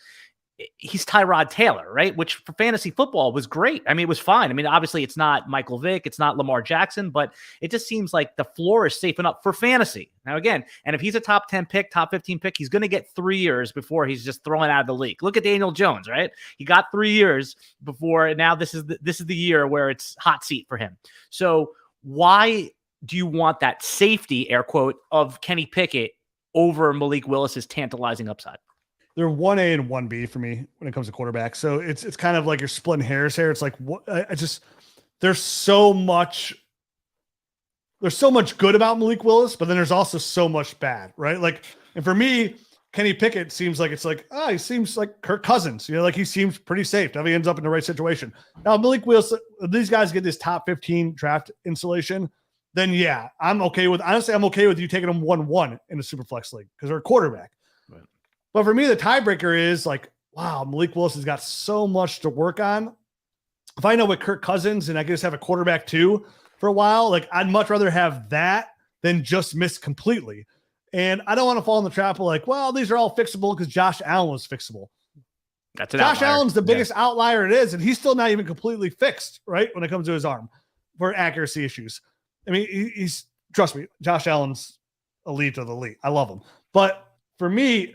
he's Tyrod Taylor, right? Which for fantasy football was great. I mean, it was fine. I mean, obviously it's not Michael Vick, it's not Lamar Jackson, but it just seems like the floor is safe enough for fantasy. Now, again, and if he's a top 10 pick, top 15 pick, he's going to get 3 years before he's just thrown out of the league. Look at Daniel Jones, right? He got 3 years before, and now this is the year where it's hot seat for him. So why do you want that safety, air quote, of Kenny Pickett over Malik Willis's tantalizing upside? They're 1A and 1B for me when it comes to quarterback. So it's kind of like you're splitting hairs here. It's like, what there's so much good about Malik Willis, but then there's also so much bad, right? Like, and for me, Kenny Pickett seems like he seems like Kirk Cousins, like he seems pretty safe. Now he ends up in the right situation. Now Malik Willis, these guys get this top 15 draft installation, then yeah, I'm okay with you taking them 1-1 in the Superflex league because they're a quarterback. Right. But for me, the tiebreaker is like, wow, Malik Willis has got so much to work on. If I know with Kirk Cousins and I can just have a quarterback too for a while, like I'd much rather have that than just miss completely. And I don't want to fall in the trap of like, well, these are all fixable because Josh Allen was fixable. That's an Josh outlier. Allen's the biggest outlier it is, and he's still not even completely fixed, right? When it comes to his arm for accuracy issues. I mean, he's trust me, Josh Allen's elite of the elite. I love him. But for me,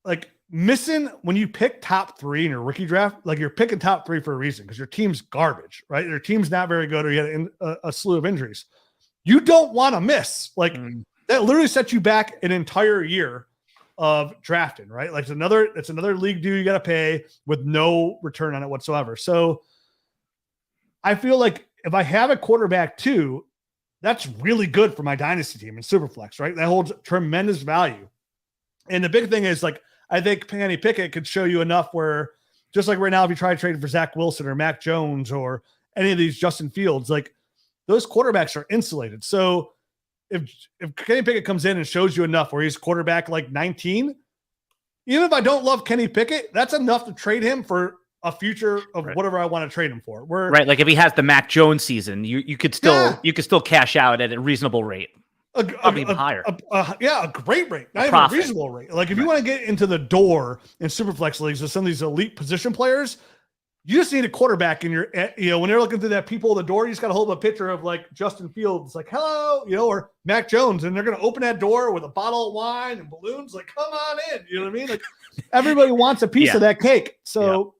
like missing when you pick top 3 in your rookie draft, like you're picking top 3 for a reason because your team's garbage, right? Your team's not very good or you had a slew of injuries. You don't want to miss. Like that literally sets you back an entire year of drafting, right? Like it's another league due you got to pay with no return on it whatsoever. So I feel like if I have a quarterback too, that's really good for my dynasty team in Superflex, right? That holds tremendous value. And the big thing is like, I think Kenny Pickett could show you enough where just like right now, if you try to trade for Zach Wilson or Mac Jones or any of these Justin Fields, like those quarterbacks are insulated. So if Kenny Pickett comes in and shows you enough where he's quarterback like 19, even if I don't love Kenny Pickett, that's enough to trade him for a future of whatever I want to trade him for. Right. Like if he has the Mac Jones season, you could still cash out at a reasonable rate. Probably even higher. A great rate. Not even a reasonable rate. Like if you want to get into the door in Superflex leagues with some of these elite position players, you just need a quarterback in your, when they're looking through that people at the door, you just got to hold up a picture of like Justin Fields, like, hello, or Mac Jones. And they're going to open that door with a bottle of wine and balloons. Like, come on in. You know what I mean? Like everybody wants a piece of that cake. So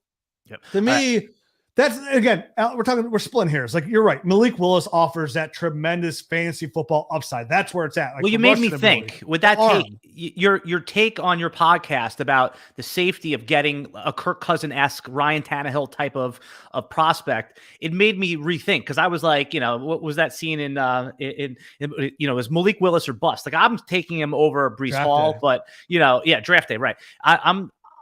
to me, that's again, we're splitting hairs. Like you're right. Malik Willis offers that tremendous fantasy football upside. That's where it's at. Like, well, you made me think with that take, your take on your podcast about the safety of getting a Kirk Cousin-esque Ryan Tannehill type of prospect. It made me rethink because I was like, what was that scene in is Malik Willis or bust? Like I'm taking him over Breece Hall, but draft day, right?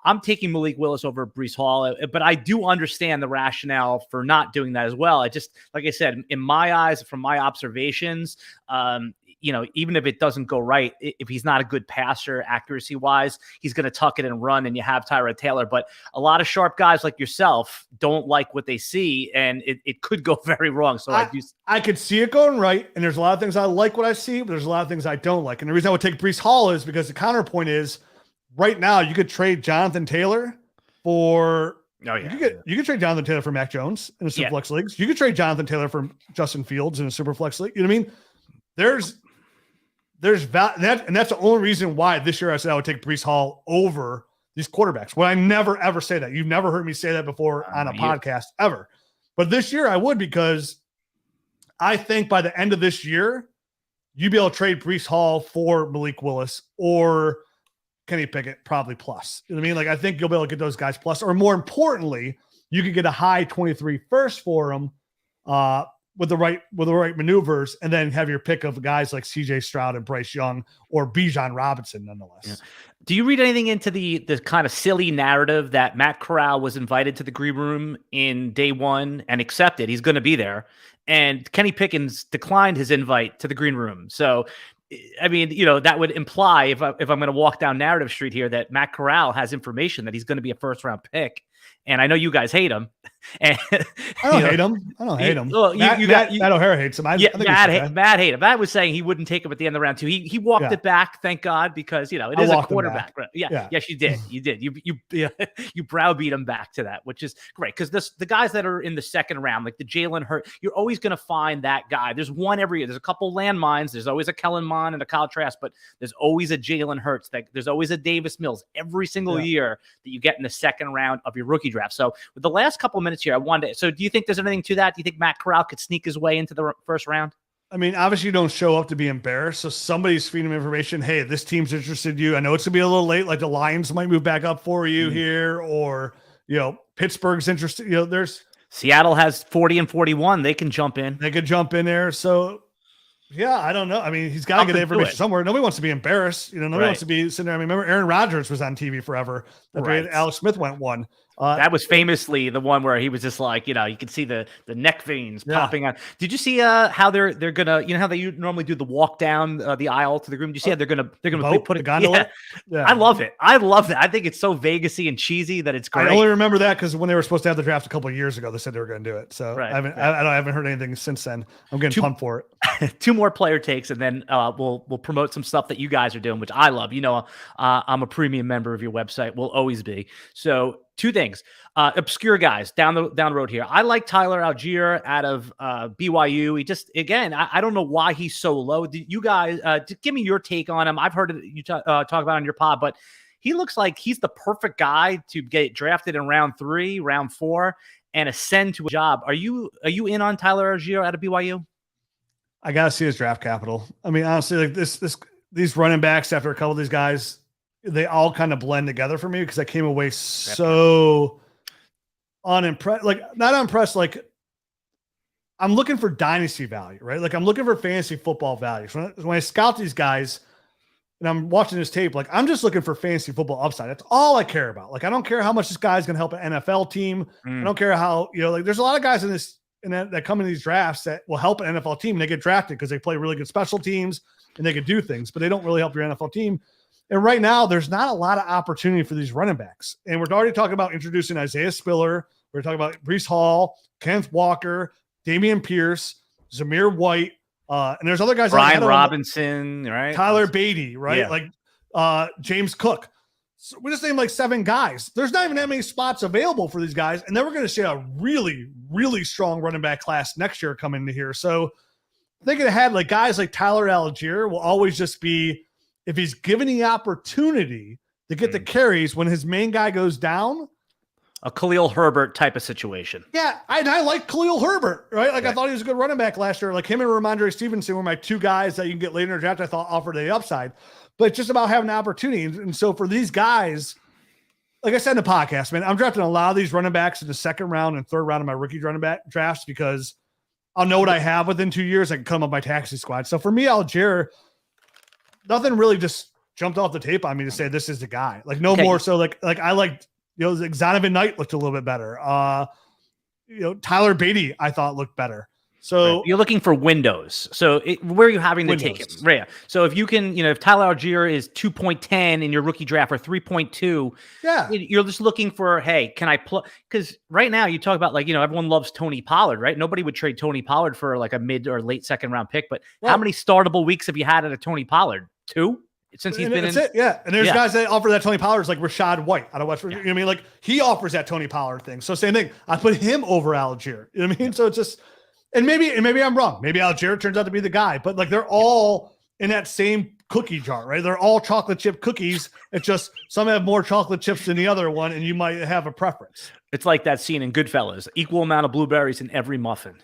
I'm taking Malik Willis over Breece Hall, but I do understand the rationale for not doing that as well. I just, like I said, in my eyes, from my observations, even if it doesn't go right, if he's not a good passer accuracy wise, he's going to tuck it and run and you have Tyrod Taylor. But a lot of sharp guys like yourself don't like what they see and it could go very wrong. So I could see it going right. And there's a lot of things I like what I see, but there's a lot of things I don't like. And the reason I would take Breece Hall is because the counterpoint is, right now, you could trade Jonathan Taylor for. Oh yeah, you could trade Jonathan Taylor for Mac Jones in the Superflex leagues. You could trade Jonathan Taylor for Justin Fields in a Superflex league. You know what I mean? There's that, and that's the only reason why this year I said I would take Breece Hall over these quarterbacks. Well, I never ever say that. You've never heard me say that before on a podcast ever. But this year I would because I think by the end of this year, you'd be able to trade Breece Hall for Malik Willis or Kenny Pickett probably plus. You know what I mean? Like I think you'll be able to get those guys plus, or more importantly, you could get a high 23 first for them with the right maneuvers, and then have your pick of guys like CJ Stroud and Bryce Young or Bijan Robinson, nonetheless. Yeah. Do you read anything into the kind of silly narrative that Matt Corral was invited to the green room in day one and accepted? He's going to be there, and Kenny Pickens declined his invite to the green room. So. I mean, that would imply if I'm going to walk down Narrative Street here that Matt Corral has information that he's going to be a first round pick. And I know you guys hate him. And I don't hate him. I don't hate him. Well, Matt O'Hara hates him. I think Matt hated him. Matt was saying he wouldn't take him at the end of round 2. He walked it back, thank God, because it is a quarterback. Right? Yeah. Yes, you did. You did. You browbeat him back to that, which is great because the guys that are in the second round, like the Jalen Hurts, you're always going to find that guy. There's one every year. There's a couple landmines. There's always a Kellen Mond and a Kyle Trask, but there's always a Jalen Hurts. There's always a Davis Mills every single year that you get in the second round of your rookie draft. So with the last couple of minutes here, I wanted to. So do you think there's anything to that? Do you think Matt Corral could sneak his way into the first round? I mean, obviously you don't show up to be embarrassed. So somebody's feeding him information. Hey, this team's interested in you. I know it's gonna be a little late. Like the Lions might move back up for you here, or Pittsburgh's interested. There's Seattle has 40 and 41. They can jump in. They could jump in there. So yeah, I don't know. I mean, he's got to get the information somewhere. Nobody wants to be embarrassed. Nobody wants to be sitting there. I mean, remember Aaron Rodgers was on TV forever. Alex Smith went one. That was famously the one where he was just like, you could see the neck veins popping out. Did you see how they're gonna, how they normally do the walk down the aisle to the room? Do you see how they're gonna put a gondola? Yeah. I love it. I love that. I think it's so Vegasy and cheesy that it's great. I only remember that because when they were supposed to have the draft a couple of years ago, they said they were going to do it. So I haven't heard anything since then. I'm getting pumped for it. 2 more player takes, and then we'll promote some stuff that you guys are doing, which I love. I'm a premium member of your website. Will always be. So 2 things, obscure guys down the road here. I like Tyler Algier out of BYU. He just, again, I don't know why he's so low. You guys, give me your take on him. I've heard you talk about it on your pod, but he looks like he's the perfect guy to get drafted in round 3, round 4, and ascend to a job. Are you in on Tyler Algier out of BYU? I gotta see his draft capital. I mean, honestly, like these running backs after a couple of these guys, they all kind of blend together for me because I came away so unimpressed. Like, not unimpressed. Like, I'm looking for dynasty value, right? Like, I'm looking for fantasy football value. So when I scout these guys and I'm watching this tape, like, I'm just looking for fantasy football upside. That's all I care about. Like, I don't care how much this guy's going to help an NFL team. I don't care how, like, there's a lot of guys that come in these drafts that will help an NFL team. And they get drafted because they play really good special teams and they can do things, but they don't really help your NFL team. And right now, there's not a lot of opportunity for these running backs. And we're already talking about introducing Isaiah Spiller. We're talking about Breece Hall, Kenneth Walker, Dameon Pierce, Zamir White, and there's other guys. Brian Robinson, right? Tyler Beatty, right? Yeah. Like James Cook. So we just named like 7 guys. There's not even that many spots available for these guys. And then we're going to see a really, really strong running back class next year coming into here. So thinking ahead, like guys like Tyler Algier will always just be, if he's given the opportunity to get the carries when his main guy goes down. A Khalil Herbert type of situation. Yeah, I like Khalil Herbert, right? Like, I thought he was a good running back last year. Like him and Ramondre Stevenson were my 2 guys that you can get later in the draft I thought offered the upside. But it's just about having the opportunity. And so for these guys, like I said in the podcast, man, I'm drafting a lot of these running backs in the second round and third round of my rookie running back drafts because I'll know what I have within 2 years. I can come up my taxi squad. So for me, Algier, nothing really just jumped off the tape on me to say this is the guy. Like more so like I liked, Zonovan Knight looked a little bit better. Tyler Beatty I thought looked better. So you're looking for windows. So where are you having to take him? Right. So if you can, if Tyler Algier is 2.10 in your rookie draft or 3.2, you're just looking for, hey, can I play? Because right now you talk about like, everyone loves Tony Pollard, right? Nobody would trade Tony Pollard for like a mid or late second round pick. But how many startable weeks have you had out of Tony Pollard? 2? Since he's been in it. Yeah. And there's guys that offer that Tony Pollard, like Rashad White out of West Virginia. You know what I mean? Like he offers that Tony Pollard thing. So same thing. I put him over Algier. You know what I mean? So it's just, and maybe I'm wrong. Maybe Algier turns out to be the guy, but like they're all in that same cookie jar, right? They're all chocolate chip cookies. It's just some have more chocolate chips than the other one, and you might have a preference. It's like that scene in Goodfellas, equal amount of blueberries in every muffin,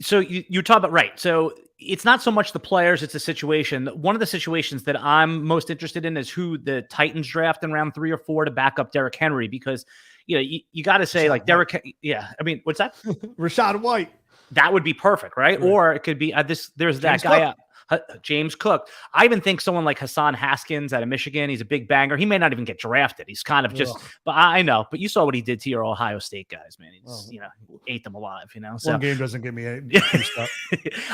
So you talk about, right. So it's not so much the players, it's a situation. One of the situations that I'm most interested in is who the Titans draft in round 3 or 4 to back up Derrick Henry, because you got to say like Derrick. Yeah. I mean, what's that? Rashad White. That would be perfect. Right. Or it could be there's that guy. James Cook. I even think someone like Hassan Haskins out of Michigan, he's a big banger. He may not even get drafted. He's kind of just, but I know, but you saw what he did to your Ohio State guys, man. He's, ate them alive, So one game doesn't give me a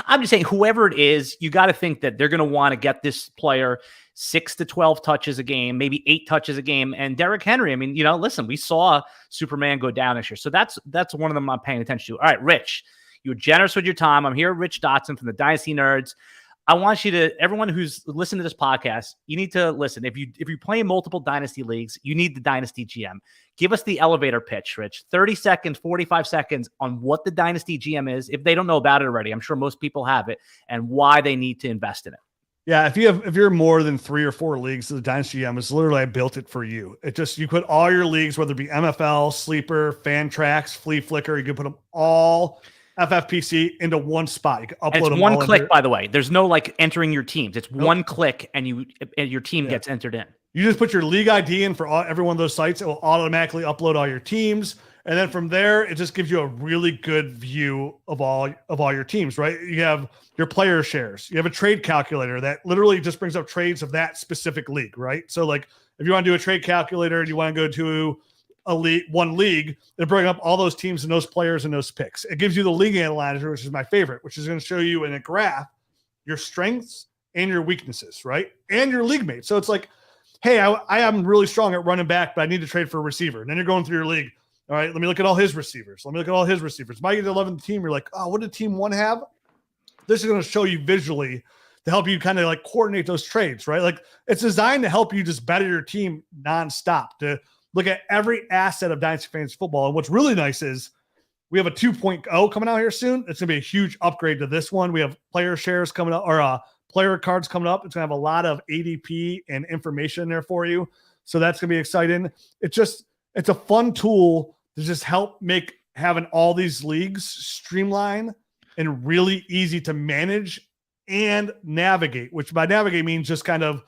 I'm just saying, whoever it is, you got to think that they're going to want to get this player 6 to 12 touches a game, maybe 8 touches a game. And Derrick Henry, I mean, listen, we saw Superman go down this year. So that's one of them I'm paying attention to. All right, Rich, you were generous with your time. I'm here, Rich Dotson from the Dynasty Nerds. I want you to, everyone who's listening to this podcast, you need to listen. If you play in multiple Dynasty leagues, you need the Dynasty GM. Give us the elevator pitch, Rich. 30 seconds, 45 seconds on what the Dynasty GM is. If they don't know about it already, I'm sure most people have it, and why they need to invest in it. Yeah, if you're more than 3 or 4 leagues, the Dynasty GM is literally, I built it for you. It just, you put all your leagues, whether it be MFL, Sleeper, Fantrax, Flea Flicker, you can put them all FFPC into one spot. You can upload them one click, by the way. There's no like entering your teams. It's one click, and your team gets entered in. You just put your league ID in for every one of those sites. It will automatically upload all your teams. And then from there, it just gives you a really good view of all your teams, right? You have your player shares. You have a trade calculator that literally just brings up trades of that specific league, right? So like if you want to do a trade calculator and you want to go to one league, they bring up all those teams and those players and those picks. It gives you the league analyzer, which is my favorite, which is going to show you in a graph your strengths and your weaknesses, right? And your league mates. So it's like, hey, I am really strong at running back, but I need to trade for a receiver. And then you're going through your league. All right, let me look at all his receivers. Let me look at all his receivers. Might get the 11th team. You're like, oh, what did team 1 have? This is going to show you visually to help you kind of like coordinate those trades, right? Like it's designed to help you just better your team nonstop, to look at every asset of Dynasty Fantasy Football. And what's really nice is we have a 2.0 coming out here soon. It's going to be a huge upgrade to this one. We have player shares coming up, or player cards coming up. It's going to have a lot of ADP and information there for you. So that's going to be exciting. It's a fun tool to just help make having all these leagues streamline and really easy to manage and navigate, which by navigate means just kind of,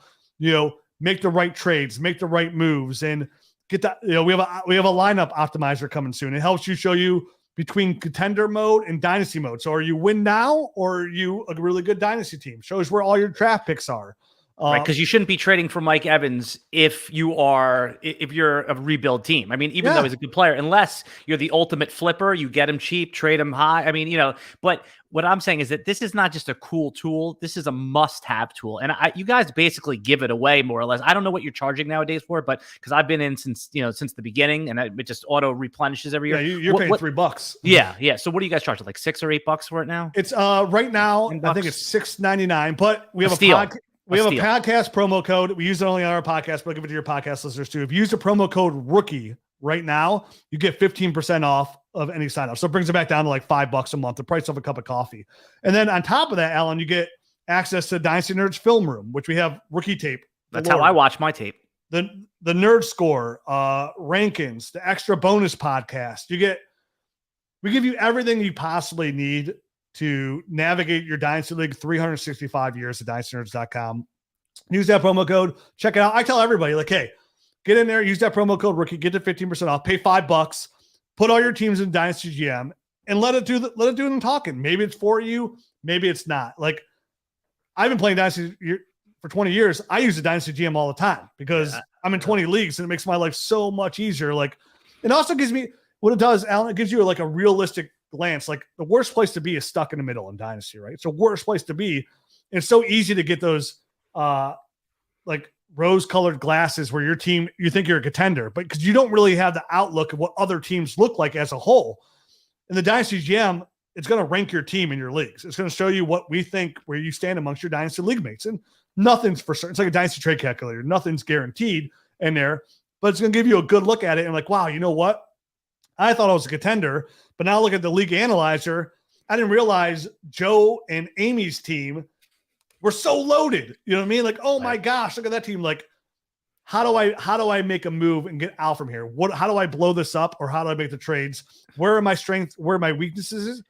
make the right trades, make the right moves, and get that. We have a lineup optimizer coming soon. It helps you show you between contender mode and dynasty mode. So are you win now, or are you a really good dynasty team? Shows where all your draft picks are. Right, because you shouldn't be trading for Mike Evans if you're a rebuild team. I mean, even though he's a good player, unless you're the ultimate flipper, you get him cheap, trade him high. I mean, but what I'm saying is that this is not just a cool tool. This is a must-have tool. And you guys basically give it away more or less. I don't know what you're charging nowadays for it, but because I've been in since the beginning, and it just auto replenishes every year. Yeah, you're paying $3. Yeah. So what do you guys charge? Like $6 or $8 for it now? It's right now, I think it's $6.99, but we have a podcast. We have a podcast promo code. We use it only on our podcast, but I'll give it to your podcast listeners too. If you use the promo code ROOKIE right now, you get 15% off of any sign up. So it brings it back down to like $5 a month, the price of a cup of coffee. And then on top of that, Alan, you get access to Dynasty Nerds Film Room, which we have rookie tape. That's how I watch my tape. The Nerd Score, Rankins, the extra bonus podcast. We give you everything you possibly need to navigate your Dynasty League 365 years at dynastynerds.com. Use that promo code. Check it out. I tell everybody, like, hey, get in there, use that promo code ROOKIE, get to 15% off, pay $5, put all your teams in Dynasty GM, and let it do them talking. Maybe it's for you, maybe it's not. Like, I've been playing Dynasty for 20 years. I use the Dynasty GM all the time because I'm in 20 leagues, and it makes my life so much easier. Like, it also gives me what it does, Alan. It gives you like a realistic glance. Like, the worst place to be is stuck in the middle in Dynasty, right? It's the worst place to be. And it's so easy to get those like rose-colored glasses where your team, you think you're a contender, but because you don't really have the outlook of what other teams look like as a whole. In the Dynasty GM, it's going to rank your team in your leagues. It's going to show you what we think, where you stand amongst your Dynasty league mates. And nothing's for certain. It's like a Dynasty trade calculator. Nothing's guaranteed in there, but it's going to give you a good look at it. And like, wow, you know what? I thought I was a contender, but now look at the league analyzer. I didn't realize Joe and Amy's team were so loaded. You know what I mean? Like, oh my gosh, look at that team. Like, how do I make a move and get out from here? How do I blow this up, or how do I make the trades? Where are my strengths? Where are my weaknesses?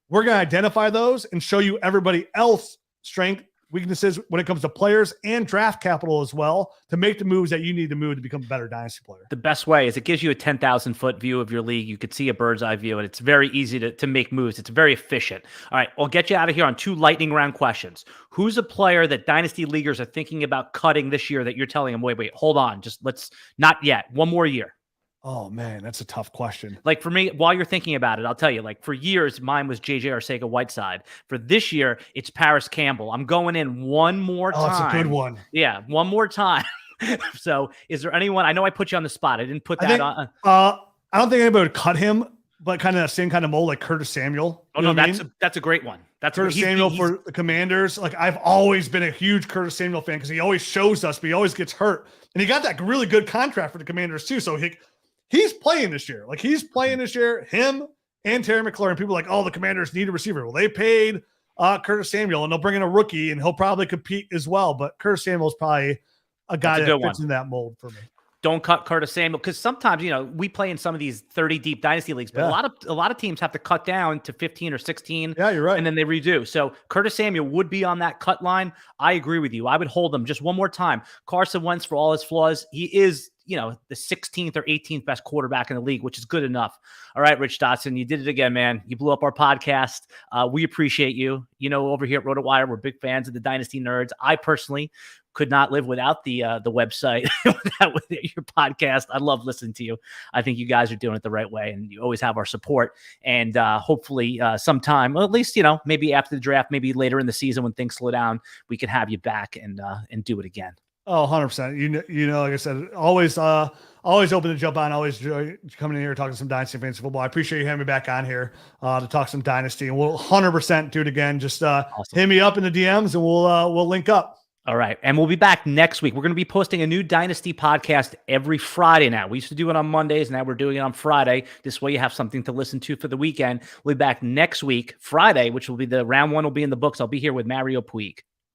We're going to identify those and show you everybody else's strength, weaknesses when it comes to players and draft capital as well to make the moves that you need to move to become a better dynasty player. The best way is it gives you a 10,000-foot view of your league. You could see a bird's eye view, and it's very easy to make moves. It's very efficient. All right, I'll get you out of here on 2 lightning round questions. Who's a player that dynasty leaguers are thinking about cutting this year that you're telling them, wait, hold on, just let's not yet. One more year. Oh man, that's a tough question. Like for me, while you're thinking about it, I'll tell you, like for years, mine was JJ Arcega-Whiteside. For this year, it's Paris Campbell. I'm going in one more time. Oh, that's a good one. Yeah, one more time. So is there anyone, I know I put you on the spot. I didn't put that on. I don't think anybody would cut him, but kind of that same kind of mold like Curtis Samuel. Oh no, that's a great one. That's Curtis Samuel for the Commanders. Like I've always been a huge Curtis Samuel fan because he always shows us, but he always gets hurt. And he got that really good contract for the Commanders too. So he's playing this year. Like he's playing this year, him and Terry McLaurin. People are like, oh, the Commanders need a receiver. Well, they paid Curtis Samuel and they'll bring in a rookie and he'll probably compete as well. But Curtis Samuel's probably a guy that fits in that mold for me. Don't cut Curtis Samuel because sometimes, we play in some of these 30 deep dynasty leagues, but a lot of teams have to cut down to 15 or 16. Yeah, you're right. And then they redo. So Curtis Samuel would be on that cut line. I agree with you. I would hold him just one more time. Carson Wentz, for all his flaws, he is, the 16th or 18th best quarterback in the league, which is good enough. All right, Rich Dotson, you did it again, man. You blew up our podcast. We appreciate you. Over here at RotoWire, we're big fans of the Dynasty Nerds. I personally could not live without the website, without your podcast. I love listening to you. I think you guys are doing it the right way, and you always have our support. And hopefully sometime, well, at least, maybe after the draft, maybe later in the season when things slow down, we can have you back and do it again. Oh, 100%. Like I said, always open to jump on, always enjoy coming in here talking some Dynasty fantasy football. I appreciate you having me back on here to talk some Dynasty, and we'll 100% do it again. Just awesome. Hit me up in the DMs and we'll link up. All right. And we'll be back next week. We're going to be posting a new Dynasty podcast every Friday now. We used to do it on Mondays. Now we're doing it on Friday. This way you have something to listen to for the weekend. We'll be back next week, Friday, which will be the round 1 will be in the books. I'll be here with Mario Puig.